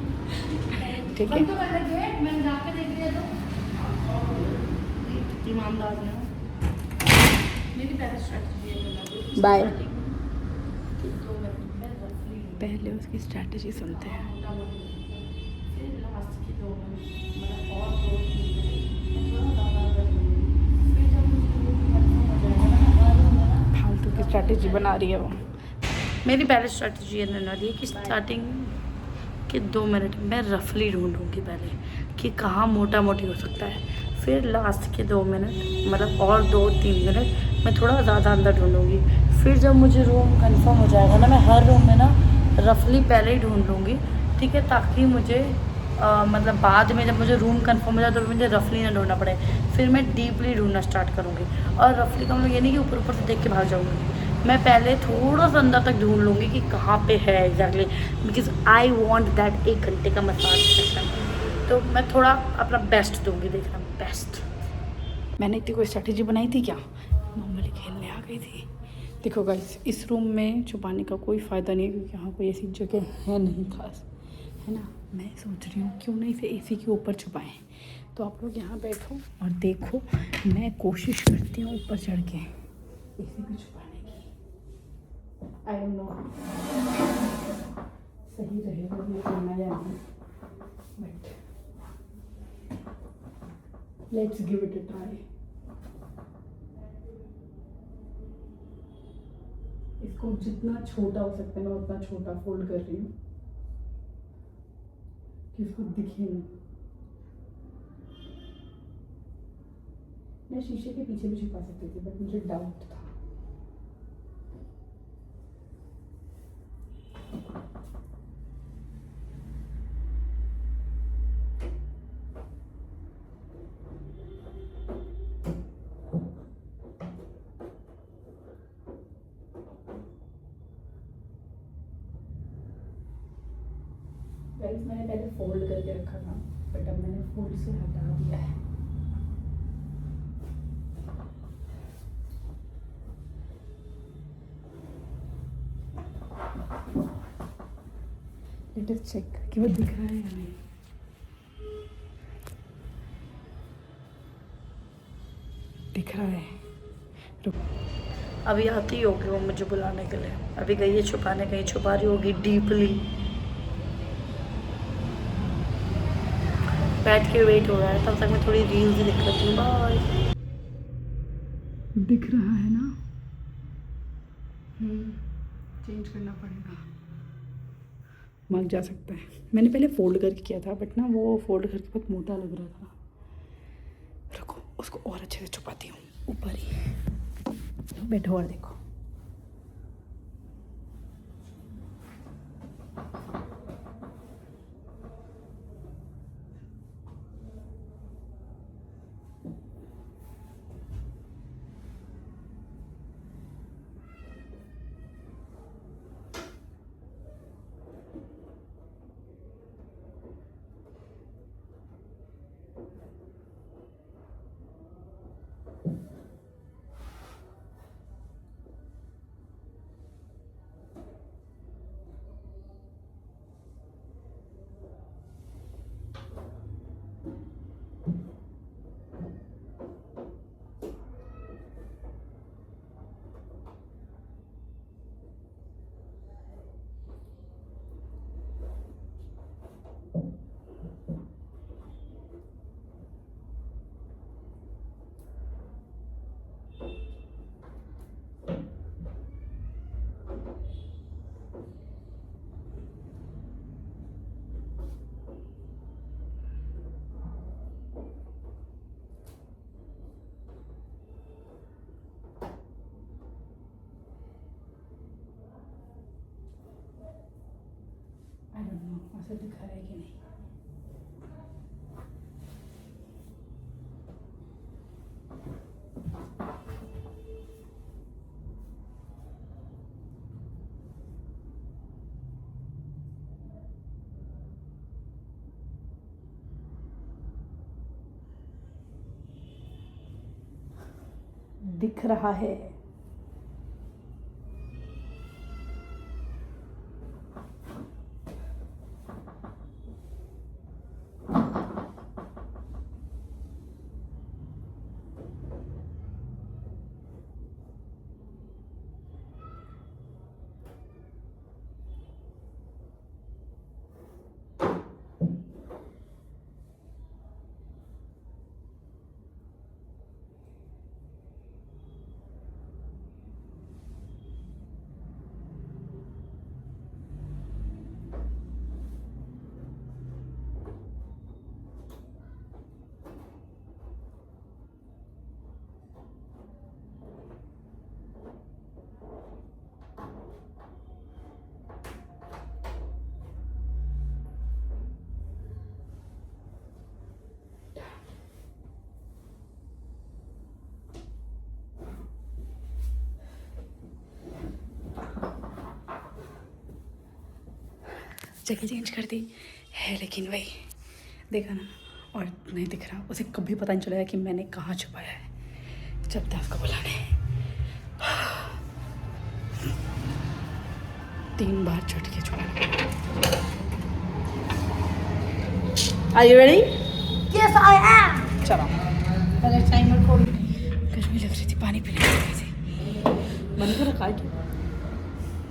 [SPEAKER 2] ठीक है,
[SPEAKER 1] बंद तो कर ले गेट, मैंने झाँक के देख लिया तो। ईमानदार यू नो। मेरी पहली स्ट्रेटजी है।
[SPEAKER 2] बाय। पहले उसकी स्ट्रैटेजी सुनते हैं। फालतू की स्ट्रैटेजी बना रही है वो।
[SPEAKER 1] मेरी पहले स्ट्रेटजी ये रहने वाली है कि स्टार्टिंग के 2 मिनट मैं रफली ढूंढूंगी पहले कि कहाँ मोटा मोटी हो सकता है। फिर लास्ट के 2 मिनट मतलब और 2-3 मिनट मैं थोड़ा ज़्यादा अंदर ढूंढूंगी। फिर जब मुझे रूम कंफर्म हो जाएगा ना, मैं हर रूम में ना रफली पहले ही ढूंढ लूँगी, ठीक है, ताकि मुझे मतलब बाद में जब मुझे रूम कंफर्म हो जाए तो मुझे रफली ना ढूंढना पड़े। फिर मैं डीपली ढूंढना स्टार्ट करूँगी। और रफली का मतलब ये नहीं कि ऊपर ऊपर से देख के भाग जाऊँगी, मैं पहले थोड़ा सा अंदर तक ढूंढ लूँगी कि कहाँ पे है exactly, because I want that 1 घंटे का मसाज सेशन। तो मैं थोड़ा अपना बेस्ट दूँगी, देखना बेस्ट।
[SPEAKER 2] मैंने इतनी कोई स्ट्रैटेजी बनाई थी क्या? नॉर्मली खेलने आ गई थी। देखो गाइस, इस रूम में छुपाने का कोई फ़ायदा नहीं है क्योंकि यहाँ कोई ऐसी जगह है नहीं खास, है ना। मैं सोच रही हूँ क्यों नहीं इसे एसी के ऊपर छुपाएं। तो आप लोग यहाँ बैठो और देखो, मैं कोशिश करती हूँ ऊपर चढ़ के एसी पे छुपाने की। आई डोंट नो सही रहेगा ये करना या नहीं, but let's give it a try. इसको जितना छोटा हो सकता है मैं उतना छोटा फोल्ड कर रही हूँ कि उसको दिखे नहीं। मैं शीशे के पीछे भी छुपा सकती थी बट मुझे डाउट था। गाइस मैंने पहले फोल्ड करके रखा था बट अब मैंने फोल्ड से हटा दिया है। लेट अस चेक कि वो दिख रहा है या नहीं। दिख रहा है। रुक,
[SPEAKER 1] अभी आती होगी वो मुझे बुलाने के लिए, अभी गई है छुपाने, कहीं छुपा रही होगी डीपली। बैठ के वेट हो रहा है, तब तक मैं थोड़ी रील्स देख लेती हूँ। बाय।
[SPEAKER 2] दिख रहा है ना। चेंज करना पड़ेगा, मग जा सकता है। मैंने पहले फोल्ड करके किया था बट ना वो फोल्ड करके बहुत मोटा लग रहा था। रुको उसको और अच्छे से छुपाती हूँ ऊपर ही। बैठो और देखो। आई डोंट नो ऐसे दिखा रहा है कि नहीं। दिख रहा है। जगह चेंज कर दी है, लेकिन वही देखा ना, और नहीं दिख रहा। उसे कभी पता नहीं चलेगा कि मैंने कहाँ छुपाया है। जब तक उसको बुलाने 3 बार छुट के छुड़ा। Are you ready?
[SPEAKER 1] Yes, I am.
[SPEAKER 2] चलो पहले टाइमर खोल। गर्मी लग रही थी, पानी पीने लग रही थी। बंद कर रखा है क्या?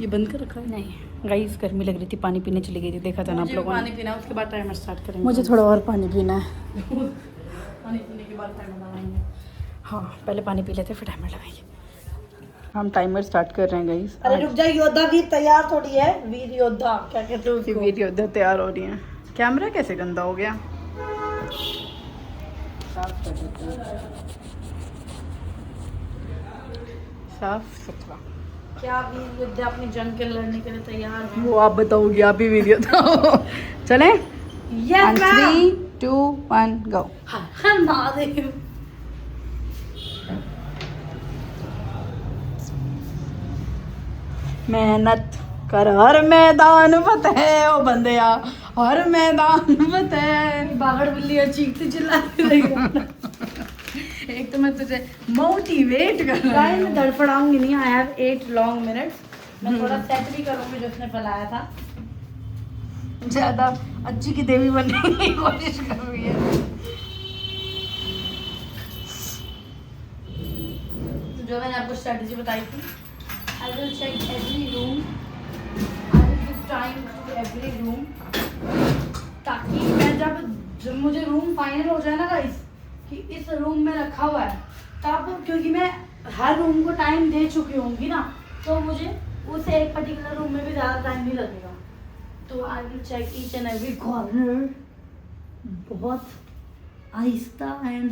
[SPEAKER 2] ये बंद कर रखा है? नहीं गाइस, गर्मी लग रही थी, पानी पीने चली गई थी। देखा था ना आप लोगों ने। पानी पीना, उसके बाद टाइमर स्टार्ट करेंगे। मुझे थोड़ा और पानी पीना है। पानी पीने के बाद टाइमर लगाएंगे। हाँ पहले पानी पी लेते फिर टाइमर लगाएंगे। हम टाइमर स्टार्ट कर रहे हैं गाइस।
[SPEAKER 1] अरे रुक जा, योद्धा वीर तैयार थोड़ी है। वीर योद्धा क्या कहते हो उसको?
[SPEAKER 2] वीर योद्धा तैयार हो रही है। कैमरा कैसे गंदा हो गया? साफ कर देते हैं। साफ सुथरा।
[SPEAKER 1] क्या वीर योद्धा अपनी जंग के लड़ने के लिए तैयार है?
[SPEAKER 2] वो आप बताओगे, आप ही वीडियो बताओ। चलें?
[SPEAKER 1] Yes,
[SPEAKER 2] 3, 2, 1 गो।
[SPEAKER 1] हर महादेव।
[SPEAKER 2] मेहनत कर हर मैदान फतेह, ओ बंदिया हर मैदान फतेह।
[SPEAKER 1] बागड़ बिल्ली चीखती चिल्लाती रही।
[SPEAKER 2] एक तो मैं तुझे मोटिवेट कर रहा
[SPEAKER 1] गाइस
[SPEAKER 2] हूँ।
[SPEAKER 1] मैं धड़फड़ाऊंगी नहीं। I have 8 long minutes. मैं थोड़ा सेट भी करूंगी जो उसने फैलाया था।
[SPEAKER 2] ज्यादा अच्छी की देवी बनने की कोशिश कर रही है।
[SPEAKER 1] जो मैंने आपको स्ट्रेटजी बताई थी, I will check every room, I will give time to every room, ताकि मैं जब मुझे रूम फाइनल हो जाए ना गाइस कि इस रूम में रखा हुआ है, तब क्योंकि मैं हर रूम को टाइम दे चुकी होंगी ना, तो मुझे उस एक पर्टिकुलर रूम में भी ज़्यादा टाइम नहीं लगेगा। तो I will check each and every corner बहुत आहिस्ता एंड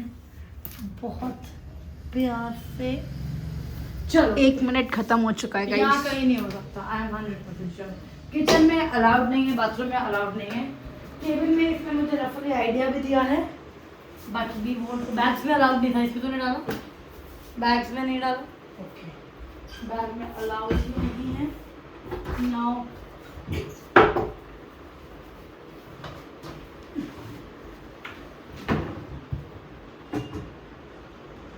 [SPEAKER 1] बहुत प्यार से। चलो
[SPEAKER 2] 1 मिनट खत्म हो चुका है
[SPEAKER 1] यहाँ
[SPEAKER 2] गाइस।
[SPEAKER 1] कहीं नहीं हो सकता। I am 100% sure. किचन में अलाउड नहीं है, बाथरूम में अलाउड नहीं है, टेबल में इसमें मुझे रफली आइडिया भी दिया है, बट वी वोंट। बैग्स में अलाउड नहीं था, इसमें तो नहीं डाला, बैग्स में नहीं डाला। ओके, बैग में अलाउड ही नहीं है। नाउ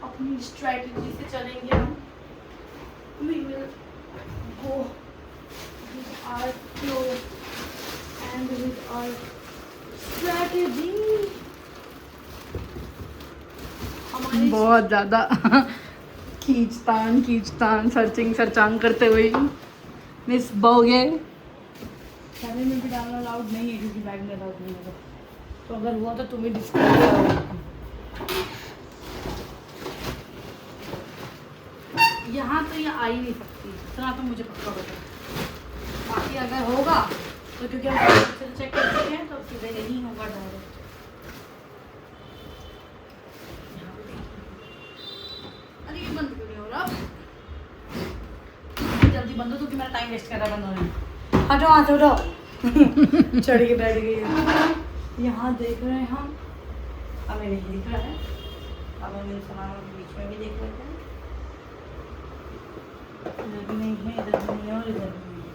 [SPEAKER 1] अपनी स्ट्रेटजी से चलेंगे हम। We will go with our flow and with our strategy. हमारी
[SPEAKER 2] बहुत ज़्यादा खींचतान सर्चांग करते हुए मिस बोगे।
[SPEAKER 1] कैमरे में भी डालना अलाउड नहीं है क्योंकि बैग में अलाउड नहीं होगा। तो अगर हुआ तो तुम्हें डिस्काउंट। यहाँ तो ये आ ही नहीं सकती, इतना तो मुझे पक्का पता है। बाकी अगर होगा तो क्योंकि हम चेक कर चुके हैं तो सीधे नहीं होगा डायरेक्ट। अरे ये बंद क्यों नहीं हो रहा? जल्दी बंद हो, क्योंकि मेरा टाइम वेस्ट कर रहा है बंद होने में। हटो हाथ उठो। चढ़ के बैठ गई है। यहाँ देख रहे हैं हम, हमें नहीं दिख रहा है। अब हम इन सामानों के बीच में भी देख लेते हैं। इधर भी नहीं है, इधर भी नहीं है और इधर भी नहीं है।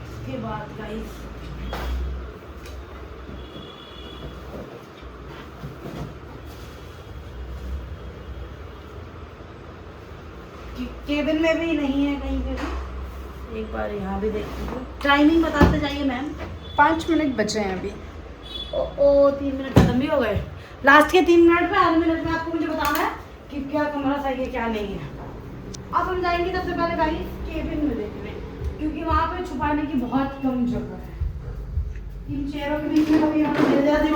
[SPEAKER 1] इसके बाद गाइस केबिन में भी नहीं है कहीं पे भी। एक बार यहाँ भी देख लीजिए। टाइमिंग बताते जाइए मैम।
[SPEAKER 2] 5 मिनट बचे हैं अभी।
[SPEAKER 1] ओ 3 मिनट खत्म भी हो गए। लास्ट के 3 मिनट में, आधे मिनट में आपको मुझे बताना है कि क्या कमरा सही है क्या नहीं है। अब हम जाएंगे सबसे पहले गाइस केबिन में देखने, क्योंकि वहाँ पे छुपाने की बहुत कम जगह है। इन चेयरों के बीच में कभी यहाँ मिल जाती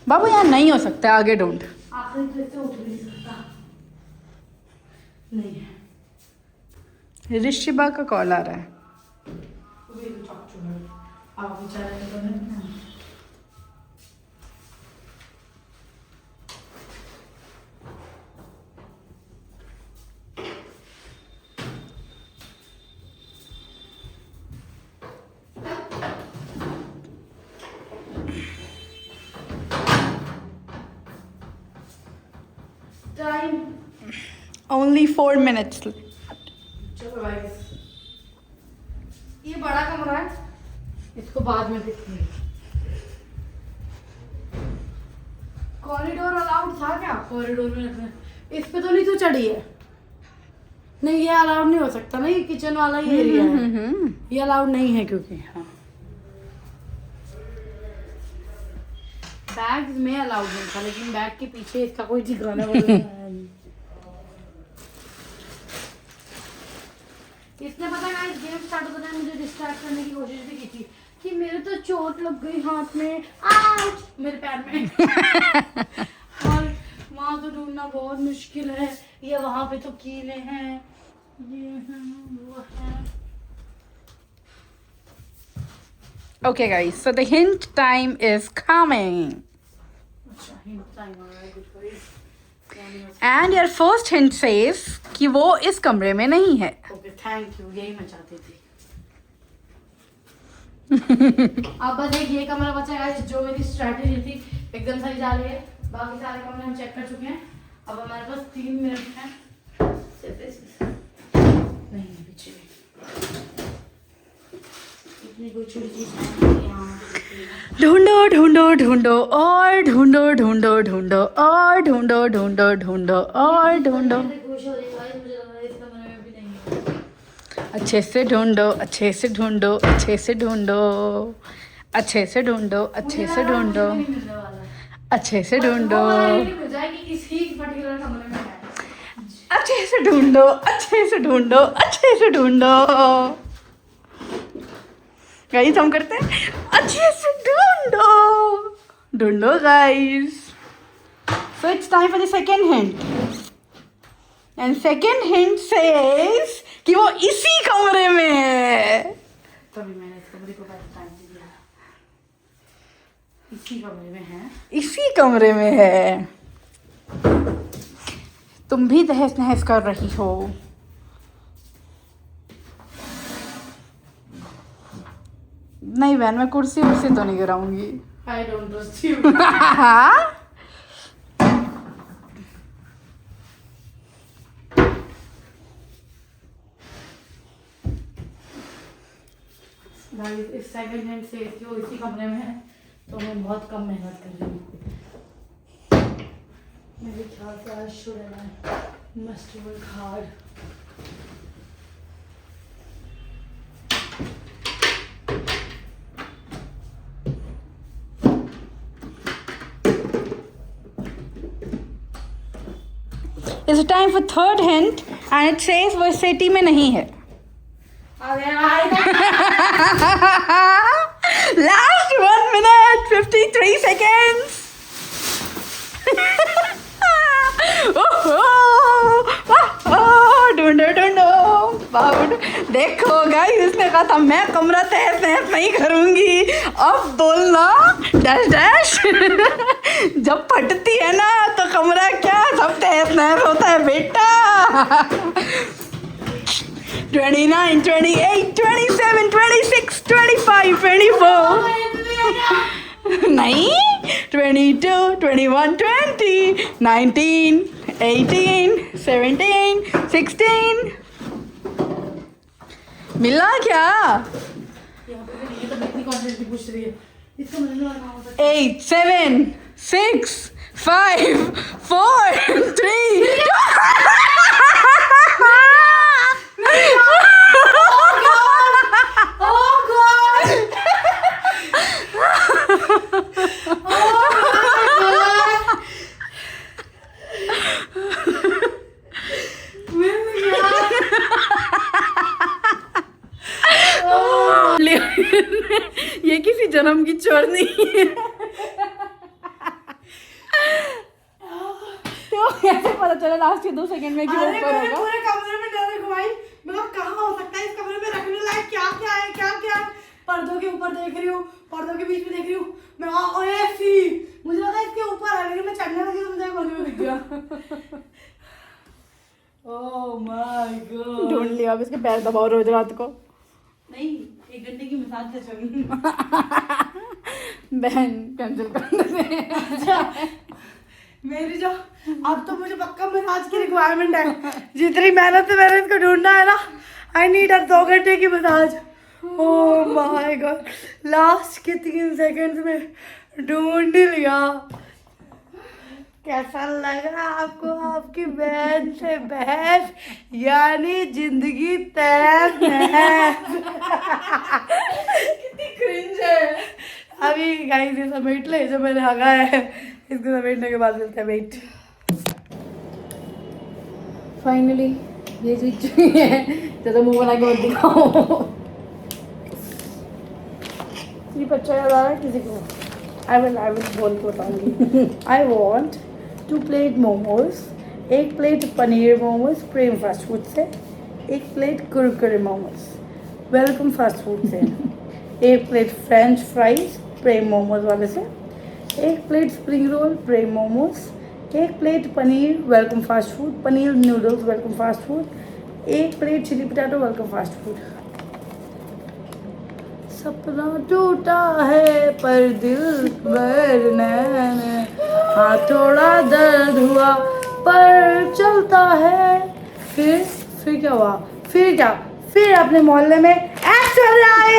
[SPEAKER 2] बाबू यहाँ नहीं हो सकता, आगे डोंट।
[SPEAKER 1] आखिरी तो इससे उठ नहीं सकता। नहीं है।
[SPEAKER 2] ऋषिबा का कॉल आ रहा है।
[SPEAKER 1] वो भी तो चाकू है। आप बेचारे को तो नहीं है। Time
[SPEAKER 2] Only 4 minutes.
[SPEAKER 1] चलो गाइस, ये बड़ा कमरा है, इसको बाद में देखते हैं। कॉरिडोर अलाउड था क्या? कॉरिडोर में रखना, इस पे तो नहीं तू चढ़ी है। नहीं, ये अलाउड नहीं हो सकता ना, ये किचन वाला ही एरिया है। ये अलाउड नहीं है क्योंकि हाँ बैग में अलाउड नहीं था, लेकिन बैग के पीछे इसका कोई ठिकाना नहीं। इसने पता है गेम स्टार्ट होता है मुझे डिस्ट्रैक्ट करने की कोशिश भी की थी कि मेरे तो चोट लग गई हाथ में, आउच, मेरे पैर में। और वहाँ तो ढूंढना बहुत मुश्किल है। ये वहाँ पे तो कीले हैं, ये हैं, वो है।
[SPEAKER 2] Okay, guys. So the hint time is coming,
[SPEAKER 1] अच्छा hint time आ रहा है, good for you.
[SPEAKER 2] and your first hint says कि वो इस कमरे में नहीं है.
[SPEAKER 1] ओके थैंक यू, यही मैं चाहती थी। अब बस एक ये कमरा बचा है जो मेरी स्ट्रैटेजी थी एकदम सही जा रही है। बाकी सारे कमरे हम चेक कर चुके हैं। अब हमारे पास 3 मिनट हैं। नहीं पीछे इतनी कोई छोटी चीज है यहाँ।
[SPEAKER 2] ढूंढो ढूंढो ढूंढो और ढूंढो ढूंढो ढूंढो और ढूंढो ढूंढो ढूंढो और ढूंढो।
[SPEAKER 1] खुश हो रही है, मुझे लग रहा है इस कमरे में भी नहीं है।
[SPEAKER 2] अच्छे से ढूंढो, अच्छे से ढूंढो, अच्छे से ढूंढो, अच्छे से ढूंढो, अच्छे से ढूंढो,
[SPEAKER 1] मुझे नहीं मिलने वाला है।
[SPEAKER 2] अच्छे से ढूंढो,
[SPEAKER 1] मिल जाएगी किसी पर्टिकुलर कमरे में है।
[SPEAKER 2] अच्छे से ढूंढो, अच्छे से ढूंढो, अच्छे से ढूंढो। गाइस हम करते हैं अच्छे से ढूंढो, ढूंढो guys. So it's time for the second hint. And second hint says कि वो इसी कमरे में है।
[SPEAKER 1] तभी मैंने इस कमरे को पहले टाइम दिया। इसी कमरे में है।
[SPEAKER 2] इसी कमरे में है। तुम भी तहस नहस कर रही हो। नहीं बहन, मैं कुर्सी उर्सी तो नहीं गिराऊंगी।
[SPEAKER 1] I don't trust you. Guys इस सेकंड हैंड से कि वो इसी कमरे में है तो मैं बहुत कम मेहनत कर रही हूँ। मेरे ख्याल से आज should I must work hard.
[SPEAKER 2] It's time for third hint and it says वो सिटी में नहीं है। Last 1 minute 53 seconds. ढूंढो ढूंढो बाबू। देखो गाइस, इसने कहा था मैं कमरा तहस नहस नहीं करूंगी। अब बोलना डैश डैश। जब फटती है ना तो कमरा क्या सब तहस नहस होता है बेटा। 29, 28, 27, 26, 25, 24 नहीं 22, 21, 20, 19, 18, 17, 16 मिला क्या? 8, 7, 6, 5, 4, 3 ये किसी जन्म की चोर नहीं है। तो कैसे पता चला लास्ट के 2 सेकंड में कि वो ऊपर होगा?
[SPEAKER 1] पूरे कमरे में डर घुमाई, मैं कहाँ हो सकता है इस कमरे में रखने लायक, क्या क्या है, क्या क्या है। पर्दों के ऊपर देख रही हूँ, पर्दों के बीच में देख रही हूँ मैं, ऐसी मुझे लगा इसके ऊपर है, लेकिन मैं चढ़ने लगी तो मुझे कोने में दिख गया। ओह माय गॉड,
[SPEAKER 2] ढूंढ लिया। अब इसके पैर दबाओ रोज रात को।
[SPEAKER 1] नहीं 1 घंटे की मसाज से चलूंगी।
[SPEAKER 2] बहन कैंसिल कर दे।
[SPEAKER 1] अच्छा मेरी जो अब तो मुझे पक्का मसाज की रिक्वायरमेंट है। जितनी मेहनत से मैंने इसको ढूंढना है ना, आई नीड 2 घंटे की massage. Oh my God, last के 3 सेकंड्स में ढूंढ ही लिया। कैसा लग रहा आपको आपकी बहन से बहस, यानी जिंदगी तहस नहस। कितनी क्रिंज है। अभी गाइस ये समेट ले जो मैंने हगा है, इसको समेटने के बाद मिलते हैं। वेट,
[SPEAKER 2] फाइनली ये जीत चुकी है। चलो मुंह बना के मत दिखाओ।
[SPEAKER 1] ये बच्चा याद आ रहा है किसी को? आई विल बोल के बताऊंगी। I want 2 plate momos, 1 plate paneer momos Prem fast food से, 1 प्लेट कुरकुरे मोमोज वेलकम फास्ट फूड से, 1 plate french fries Prem momos वाले से, 1 plate spring roll Prem momos, 1 plate paneer welcome fast food, paneer noodles welcome fast food, 1 plate chilli potato welcome fast food. सपना टूटा है पर दिल भर नैन, हाँ थोड़ा दर्द हुआ पर चलता है। फिर क्या हुआ? फिर अपने मोहल्ले में एक्शन आई।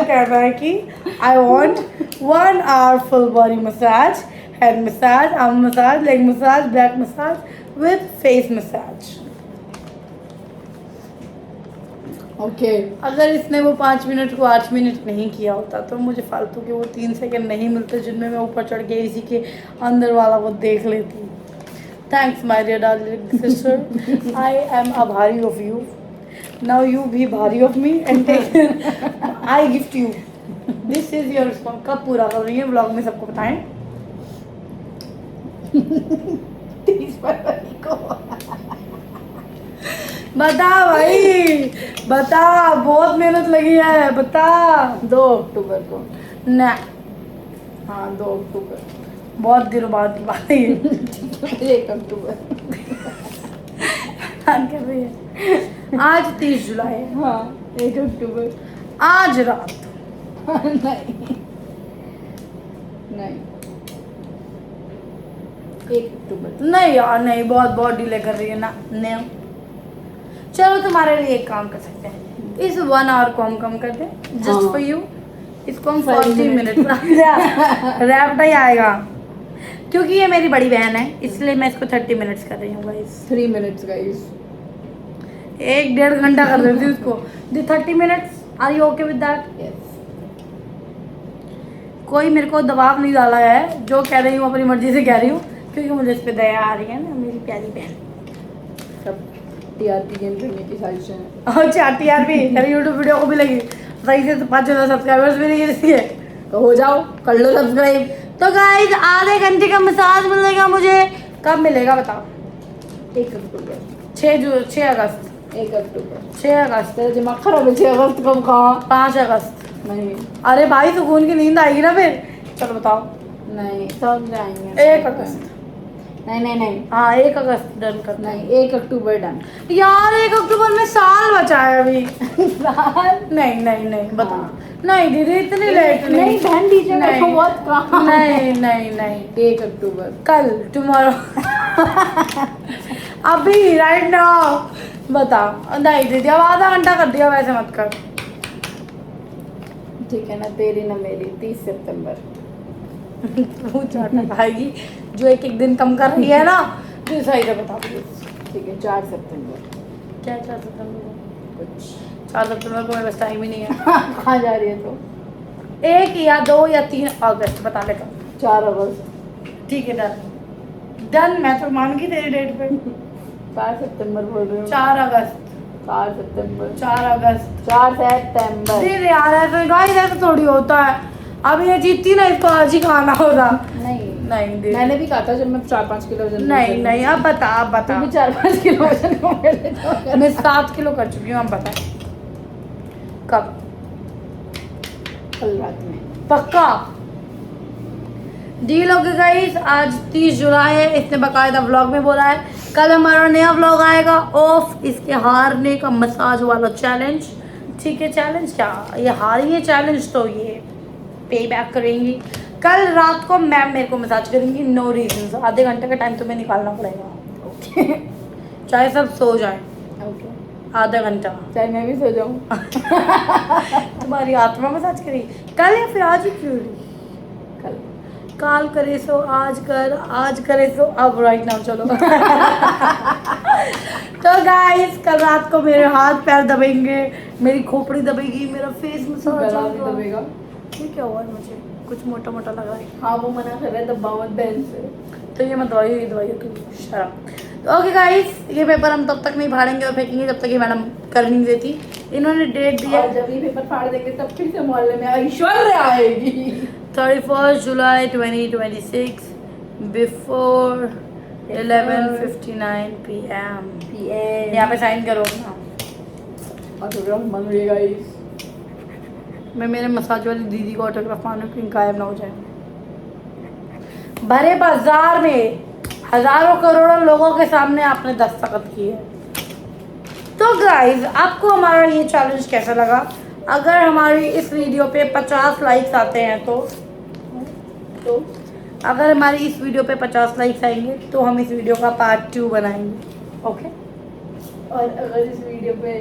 [SPEAKER 1] कह रहा है कि I want 1 hour full body massage, head massage, arm massage, leg massage, back massage with face massage.
[SPEAKER 2] Okay
[SPEAKER 1] अगर इसने वो 5 मिनट को 8 मिनट नहीं किया होता तो मुझे फालतू के वो 3 सेकंड नहीं मिलते जिनमें मैं ऊपर चढ़ के इसी के अंदर वाला वो देख लेती। Thanks my dear darling sister, I am a भारी ऑफ यू, नाउ यू भी भारी of me and take I gift you, this is your response. कब पूरा कर रही है ब्लॉग में सबको बताएं। 30 फरवरी को। बता भाई बता, बहुत मेहनत लगी है, बता।
[SPEAKER 2] 2 अक्टूबर को
[SPEAKER 1] ना,
[SPEAKER 2] हाँ 2 अक्टूबर।
[SPEAKER 1] बहुत दिनों बाद की बात है ये।
[SPEAKER 2] 1 अक्टूबर
[SPEAKER 1] प्लान कर रही है। आज 30 जुलाई है।
[SPEAKER 2] हाँ 1 अक्टूबर।
[SPEAKER 1] आज रात
[SPEAKER 2] नहीं 1 अक्टूबर।
[SPEAKER 1] नहीं यार नहीं, बहुत डिले कर रही है ना। नहीं चलो तुम्हारे लिए एक काम कर सकते हैं, इस 1 hour को हम कम कर दें जस्ट फॉर यू। इसको हम 40 मिनट रैप नहीं आएगा क्योंकि ये मेरी बड़ी बहन है, इसलिए मैं इसको 30 मिनट्स कर रही हूँ गाइस।
[SPEAKER 2] 3 minutes guys.
[SPEAKER 1] 1-1.5 घंटा कर रही थी उसको। दी 30 minutes, are you okay with that?
[SPEAKER 2] Yes.
[SPEAKER 1] कोई मेरे को दबाव नहीं डाला है, जो कह रही हूँ अपनी मर्जी से कह रही हूँ क्योंकि मुझे इस पर दया आ रही है ना, मेरी प्यारी बहन।
[SPEAKER 2] सब टीआरपी गेन करने की साजिश है।
[SPEAKER 1] अच्छा टीआरपी मेरी यूट्यूब वीडियो को भी लगी सही से, तो 5,000 सब्सक्राइबर्स भी नहीं है,
[SPEAKER 2] तो हो जाओ, कर लो सब्सक्राइब।
[SPEAKER 1] तो गाइस आधे घंटे का मसाज मिलेगा मुझे। कब मिलेगा बताओ?
[SPEAKER 2] 1 अक्टूबर।
[SPEAKER 1] 6 अगस्त
[SPEAKER 2] 1 अक्टूबर।
[SPEAKER 1] 6 अगस्त।
[SPEAKER 2] तेरा दिमाग खराब है, 6 अगस्त कब कहाँ?
[SPEAKER 1] 5 अगस्त।
[SPEAKER 2] नहीं
[SPEAKER 1] अरे भाई सुकून की नींद आएगी ना फिर। चलो बताओ।
[SPEAKER 2] नहीं, सब जाएंगे।
[SPEAKER 1] 1 अगस्त।
[SPEAKER 2] नहीं नहीं नहीं
[SPEAKER 1] हाँ 1 अगस्त डन करते हैं।
[SPEAKER 2] नहीं, 1 अक्टूबर डन।
[SPEAKER 1] यार 1 अक्टूबर में साल बचा है अभी।
[SPEAKER 2] साल?
[SPEAKER 1] नहीं नहीं नहीं बता।
[SPEAKER 2] हाँ।
[SPEAKER 1] नहीं दीदी इतनी लेट नहीं।
[SPEAKER 2] नहीं बहन, डीजे
[SPEAKER 1] नहीं।
[SPEAKER 2] का बहुत काम।
[SPEAKER 1] नहीं नहीं नहीं
[SPEAKER 2] 1 अक्टूबर।
[SPEAKER 1] कल टुमारो। अभी राइट नाउ बता। नहीं दीदी अब आधा घंटा कर दिया, वैसे मत कर।
[SPEAKER 2] ठीक है ना, तेरी ना मेरी। 30 सितंबर।
[SPEAKER 1] वो चाटना खाएगी जो एक एक दिन कम कर रही है ना। तो सही से बता प्लीज।
[SPEAKER 2] ठीक है, 4 सितंबर।
[SPEAKER 1] क्या 4 सितंबर को?
[SPEAKER 2] कुछ
[SPEAKER 1] 4 सितंबर को मेरे पास टाइम ही नहीं है।
[SPEAKER 2] कहाँ जा रही है तो?
[SPEAKER 1] 1 या 2 या 3 अगस्त बता ले कब।
[SPEAKER 2] 4 अगस्त।
[SPEAKER 1] ठीक है डन डन। मैं तो मान गई तेरी डेट पे।
[SPEAKER 2] 4 सितंबर बोल रही हूँ।
[SPEAKER 1] 4 अगस्त।
[SPEAKER 2] 4 सितंबर।
[SPEAKER 1] 4 अगस्त।
[SPEAKER 2] 4 सितंबर।
[SPEAKER 1] फिर यार ऐसे गाइस ऐसे थोड़ी होता है। अब ये जीतती ना, इसको आज ही खाना होगा।
[SPEAKER 2] नहीं
[SPEAKER 1] नहीं दीदी।
[SPEAKER 2] मैंने भी कहा था जब मैं 4-5 किलो वजन
[SPEAKER 1] नहीं नहीं अब बता अब
[SPEAKER 2] तू
[SPEAKER 1] बता।
[SPEAKER 2] भी 4-5 किलो वजन कम कर लेता।
[SPEAKER 1] मैं 7 किलो कर चुकी हूँ। अब बता कब।
[SPEAKER 2] कल रात में।
[SPEAKER 1] पक्का डील हो गया गाइस। आज 30 जुलाई है। इसने बकायदा व्लॉग में बोला है कल हमारा नया व्लॉग आएगा ऑफ इसके हारने का मसाज वाला चैलेंज। ठीक है चैलेंज क्या ये हारी है चैलेंज, तो ये पे बैक करेंगी। कल रात को मैम मेरे को मसाज करेंगी नो रीजन। आधे घंटे का टाइम तुम्हें निकालना पड़ेगा।
[SPEAKER 2] ओके
[SPEAKER 1] चाहे सब सो जाए
[SPEAKER 2] ओके,
[SPEAKER 1] आधा घंटा।
[SPEAKER 2] चाहे मैं भी सो जाऊँ।
[SPEAKER 1] तुम्हारी आत्मा मसाज करेगी कल या फिर आज ही क्यों रही।
[SPEAKER 2] कल।
[SPEAKER 1] काल करे सो आज कर, आज करे सो अब। राइट नाउ चलो। तो गाइस कल रात को मेरे हाथ पैर दबेंगे, मेरी खोपड़ी दबेगी, मेरा फेस मसाज
[SPEAKER 2] गला भी
[SPEAKER 1] होगा।
[SPEAKER 2] दबेगा।
[SPEAKER 1] ये क्या हुआ है मुझे कुछ मोटा मोटा लग रहा है।
[SPEAKER 2] हाँ वो मना कर रहा है, दबाओ मत बहन से।
[SPEAKER 1] तो ये मत दवाई, ये दवाई की शराब। तो ओके गाइस ये पेपर हम तब तक नहीं फाड़ेंगे और फेंकेंगे जब तक ये मैडम कर नहीं देती। इन्होंने डेट दिया
[SPEAKER 2] और जब ये पेपर फाड़ देंगे तब फिर से मोहल्ले में ऐश्वर्या आएगी।
[SPEAKER 1] 31 जुलाई 2026 बिफोर 11:59 PM। यहाँ पे साइन करो ना।
[SPEAKER 2] ऑटोग्राफ मांग रही है गाइस।
[SPEAKER 1] मैं मेरे मसाज वाली दीदी को ऑटोग्राफ मांगू कि गायब ना हो जाए। भरे बाजार में हजारों करोड़ों लोगों के सामने आपने दस्तखत की है। तो गाइस आपको हमारा ये चैलेंज कैसा लगा? अगर हमारी इस वीडियो पे 50 लाइक्स आते हैं तो अगर हमारी इस वीडियो पे 50 लाइक्स आएंगे तो हम इस वीडियो का पार्ट 2 बनाएंगे। ओके
[SPEAKER 2] और अगर इस वीडियो पे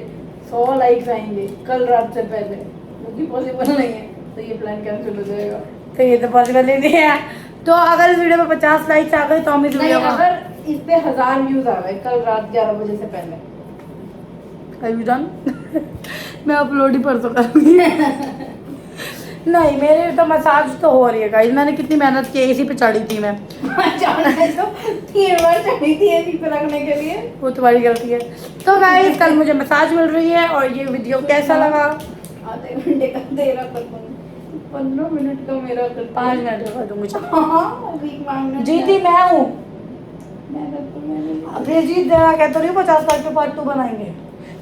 [SPEAKER 2] 100 लाइक्स आएंगे कल रात से पहले, जो कि पॉसिबल नहीं है, तो ये प्लान कैंसिल हो जाएगा।
[SPEAKER 1] तो ये तो पॉसिबल ही नहीं है। तो अगर इस वीडियो पे 50 लाइक्स आ गए तो हम इस
[SPEAKER 2] नहीं,
[SPEAKER 1] वीडियो का
[SPEAKER 2] अगर इस पे 1000 व्यूज आ गए कल रात 11 बजे से पहले।
[SPEAKER 1] Have you done? मैं अपलोड ही परसों करूँगी। नहीं मेरे तो मसाज तो हो रही है गाइस। मैंने कितनी मेहनत की, इसी पे चढ़ी थी मैं।
[SPEAKER 2] जाना है तो 3 बार चढ़ी थी एसी पे रखने के लिए।
[SPEAKER 1] वो तुम्हारी गलती है। तो गाइस कल मुझे मसाज मिल रही है और ये वीडियो कैसा लगा?
[SPEAKER 2] आधे घंटे का तेरा कर दूंगी, 15 मिनट का मेरा कर
[SPEAKER 1] 5 मिनट का दूंगी।
[SPEAKER 2] हाँ वीक मांगना
[SPEAKER 1] जीती मैं हूँ।
[SPEAKER 2] मैंने
[SPEAKER 1] अब ये जीत देना कहते रही 50 लाख के पार्ट 2 बनाएंगे।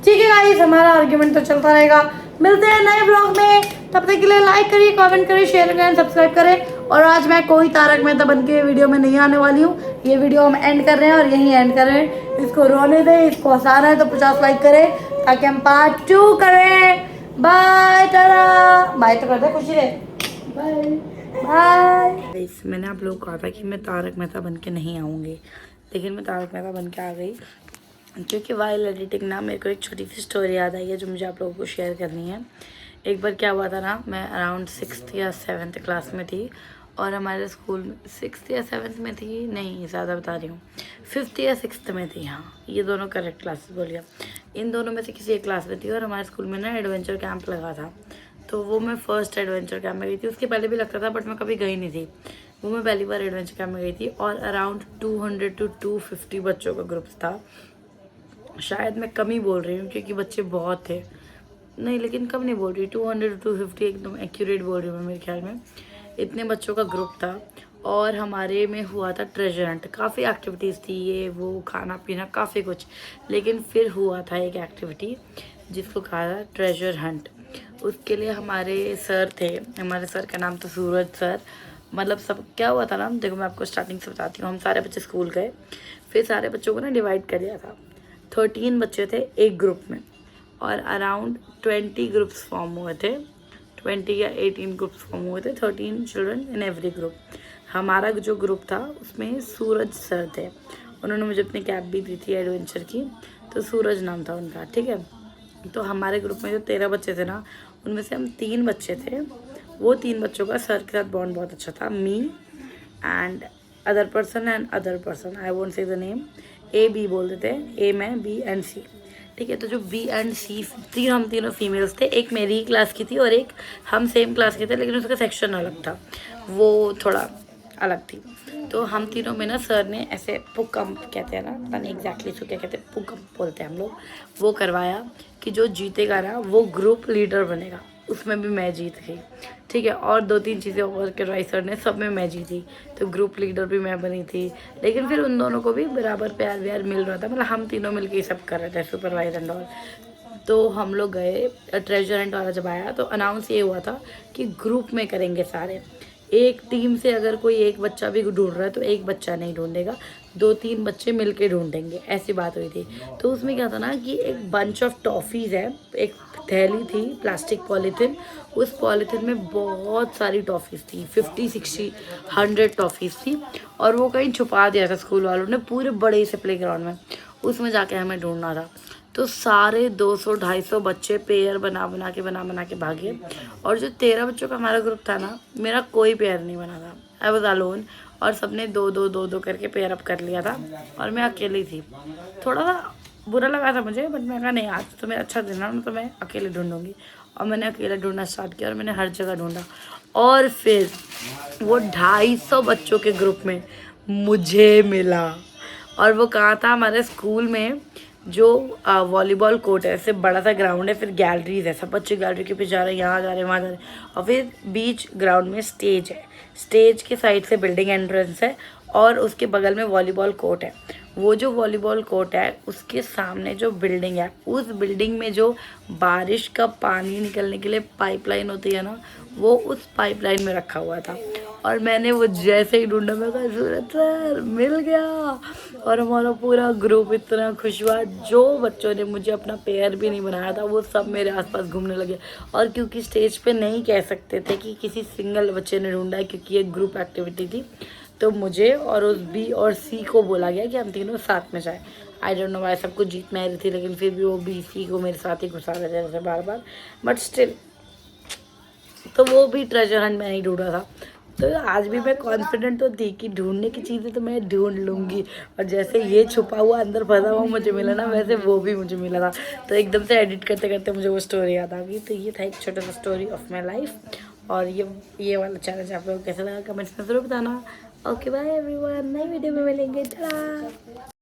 [SPEAKER 1] ठीक है गाइस हमारा आर्ग्यूमेंट तो चलता रहेगा। मिलते हैं नए ब्लॉग में, तब तक के लिए लाइक करिए, कमेंट करिए, शेयर करें, सब्सक्राइब करें। और आज मैं कोई तारक मेहता बन के वीडियो में नहीं आने वाली हूँ। ये वीडियो हम एंड कर रहे हैं और यहीं एंड कर रहे हैं। इसको रोने दें, इसको हंसाना है तो 50 लाइक करें ताकि हम पार्ट 2 करें। बाय टाटा। बाय तो कर दे खुशी रे।
[SPEAKER 2] Bye
[SPEAKER 1] bye. मैंने आप लोगों को कहा था कि मैं तारक मेहता बन के नहीं आऊँगी, लेकिन मैं तारक मेहता बन के आ गई। क्योंकि वाइल एडिटिंग ना मेरे को एक छोटी सी स्टोरी याद आई है जो मुझे आप लोगों को शेयर करनी है। एक बार क्या हुआ था ना, मैं अराउंड 6th या 7th क्लास में थी और हमारे स्कूल में 6th या 7th में थी, नहीं ज़्यादा बता रही हूँ, 5th या 6th में थी। हाँ ये दोनों करेक्ट क्लासेस बोलिए। इन दोनों में से किसी एक क्लास में थी और हमारे स्कूल में ना एडवेंचर कैंप लगा था। तो वो मैं फर्स्ट एडवेंचर कैंप में गई थी। उसके पहले भी लगता था बट मैं कभी गई नहीं थी। वो मैं पहली बार एडवेंचर कैंप में गई थी और अराउंड 200 to 250 बच्चों का ग्रुप था। शायद मैं कम ही बोल रही हूँ क्योंकि बच्चे बहुत थे, नहीं लेकिन कम नहीं बोल रही, 200 to 250 एकदम एक्यूरेट बोल रही हूँ मैं। मेरे ख्याल में इतने बच्चों का ग्रुप था और हमारे में हुआ था ट्रेजर हंट। काफ़ी एक्टिविटीज़ थी, ये वो खाना पीना काफ़ी कुछ, लेकिन फिर हुआ था एक एक्टिविटी जिसको कहा था ट्रेजर हंट। उसके लिए हमारे सर थे, हमारे सर का नाम था सूरज सर। मतलब सब क्या हुआ था ना, देखो मैं आपको स्टार्टिंग से बताती हूँ। हम सारे बच्चे स्कूल गए, फिर सारे बच्चों को ना डिवाइड कर दिया था। 13 बच्चे थे एक ग्रुप में, और अराउंड 20 ग्रुप्स फॉर्म हुए थे, 20 या 18 ग्रुप्स फॉर्म हुए थे, 13 चिल्ड्रन इन एवरी ग्रुप। हमारा जो ग्रुप था उसमें सूरज सर थे, उन्होंने मुझे अपनी कैब भी दी थी एडवेंचर की, तो सूरज नाम था उनका, ठीक है। तो हमारे ग्रुप में जो 13 बच्चे थे ना, उनमें से हम 3 बच्चे थे। वो 3 बच्चों का सर के साथ बॉन्ड बहुत अच्छा था, me and other person, I won't say the name. A B बोल देते हैं, ए मैं, बी एंड सी, ठीक है। तो जो बी एंड सी हम तीनों फीमेल्स थे। एक मेरी ही क्लास की थी और एक हम सेम क्लास के थे, लेकिन उसका सेक्शन अलग था, वो थोड़ा अलग थी। तो हम तीनों में ना सर ने ऐसे पुकम कहते हैं ना, पता नहीं एग्जैक्टली इसको क्या कहते हैं, पुकम बोलते हैं हम लोग, वो करवाया कि जो जीतेगा ना वो ग्रुप लीडर बनेगा। उसमें भी मैं जीत गई, ठीक है। और 2-3 चीज़ें और करवाई सर ने, सब में मैं जीती, तो ग्रुप लीडर भी मैं बनी थी। लेकिन फिर उन दोनों को भी बराबर प्यार व्यार मिल रहा था, मतलब हम तीनों मिलके ये सब कर रहे थे, सुपरवाइजर एंड ऑल। तो हम लोग गए, ट्रेजर हंट वाला जब आया तो अनाउंस ये हुआ था कि ग्रुप में करेंगे सारे। एक टीम से अगर कोई एक बच्चा भी ढूंढ रहा है तो एक बच्चा नहीं ढूंढेगा, 2-3 बच्चे मिलके ढूंढेंगे, ऐसी बात हुई थी। तो उसमें क्या था ना कि एक बंच ऑफ टॉफ़ीज़ है, एक थैली थी प्लास्टिक पॉलीथिन, उस पॉलीथिन में बहुत सारी टॉफ़ीज़ थी, 50, 60, 100 टॉफ़ीज़ थी, और वो कहीं छुपा दिया था स्कूल वालों ने पूरे बड़े से प्लेग्राउंड में। उसमें जाके हमें ढूंढना था। तो सारे 200-250 बच्चे पेयर बना बना के भागे, और जो 13 बच्चों का हमारा ग्रुप था ना, मेरा कोई पेयर नहीं बना था, आई वॉज अलोन, और सबने 2-2 करके पेयर अप कर लिया था, और मैं अकेली थी। थोड़ा सा बुरा लगा था मुझे, बट मैं कहा नहीं, आज तो मेरा अच्छा दिन है, तो मैं अकेले ढूंढूंगी। और मैंने अकेले ढूंढना स्टार्ट किया, और मैंने हर जगह ढूंढा, और फिर वो 250 बच्चों के ग्रुप में मुझे मिला। और वो कहाँ था, हमारे स्कूल में जो वॉलीबॉल कोर्ट है, ऐसे बड़ा सा ग्राउंड है, फिर गैलरीज है, सब बच्चे गैलरी के पीछे जा रहे हैं, यहाँ जा रहे हैं, वहाँ जा रहे हैं, और फिर बीच ग्राउंड में स्टेज है, स्टेज के साइड से बिल्डिंग एंट्रेंस है, और उसके बगल में वॉलीबॉल कोर्ट है। वो जो वॉलीबॉल कोर्ट है उसके सामने जो बिल्डिंग है, उस बिल्डिंग में जो बारिश का पानी निकलने के लिए पाइपलाइन होती है ना, वो उस पाइपलाइन में रखा हुआ था। और मैंने वो जैसे ही ढूंढा, मैं कहा सूरज सर मिल गया, और हमारा पूरा ग्रुप इतना खुश हुआ। जो बच्चों ने मुझे अपना पेयर भी नहीं बनाया था वो सब मेरे आसपास घूमने लगे। और क्योंकि स्टेज पे नहीं कह सकते थे कि किसी सिंगल बच्चे ने ढूंढा है, क्योंकि ये ग्रुप एक्टिविटी थी, तो मुझे और उस बी और सी को बोला गया कि हम तीनों साथ में जाए। आई डोंट नो वाई, सब कुछ जीत में आ रही थी, लेकिन फिर भी वो बी सी को मेरे साथ ही घुसा रहे थे बार बार, बट स्टिल। तो वो भी ट्रेजर हंट मैंने ही ढूंढा था। तो आज भी मैं कॉन्फिडेंट तो थी कि ढूंढने की चीज़ें तो मैं ढूंढ लूँगी, और जैसे ये छुपा हुआ अंदर फंसा हुआ मुझे मिला ना, वैसे वो भी मुझे मिला था। तो एकदम से एडिट करते करते मुझे वो स्टोरी याद आ गई। तो ये था एक छोटा सा स्टोरी ऑफ माई लाइफ, और ये वाला चैलेंज आप लोगों को कैसा लगा कमेंट्स में ज़रूर बताना। ओके बाय एवरीवन, नई वीडियो में मिलेंगे, टाटा।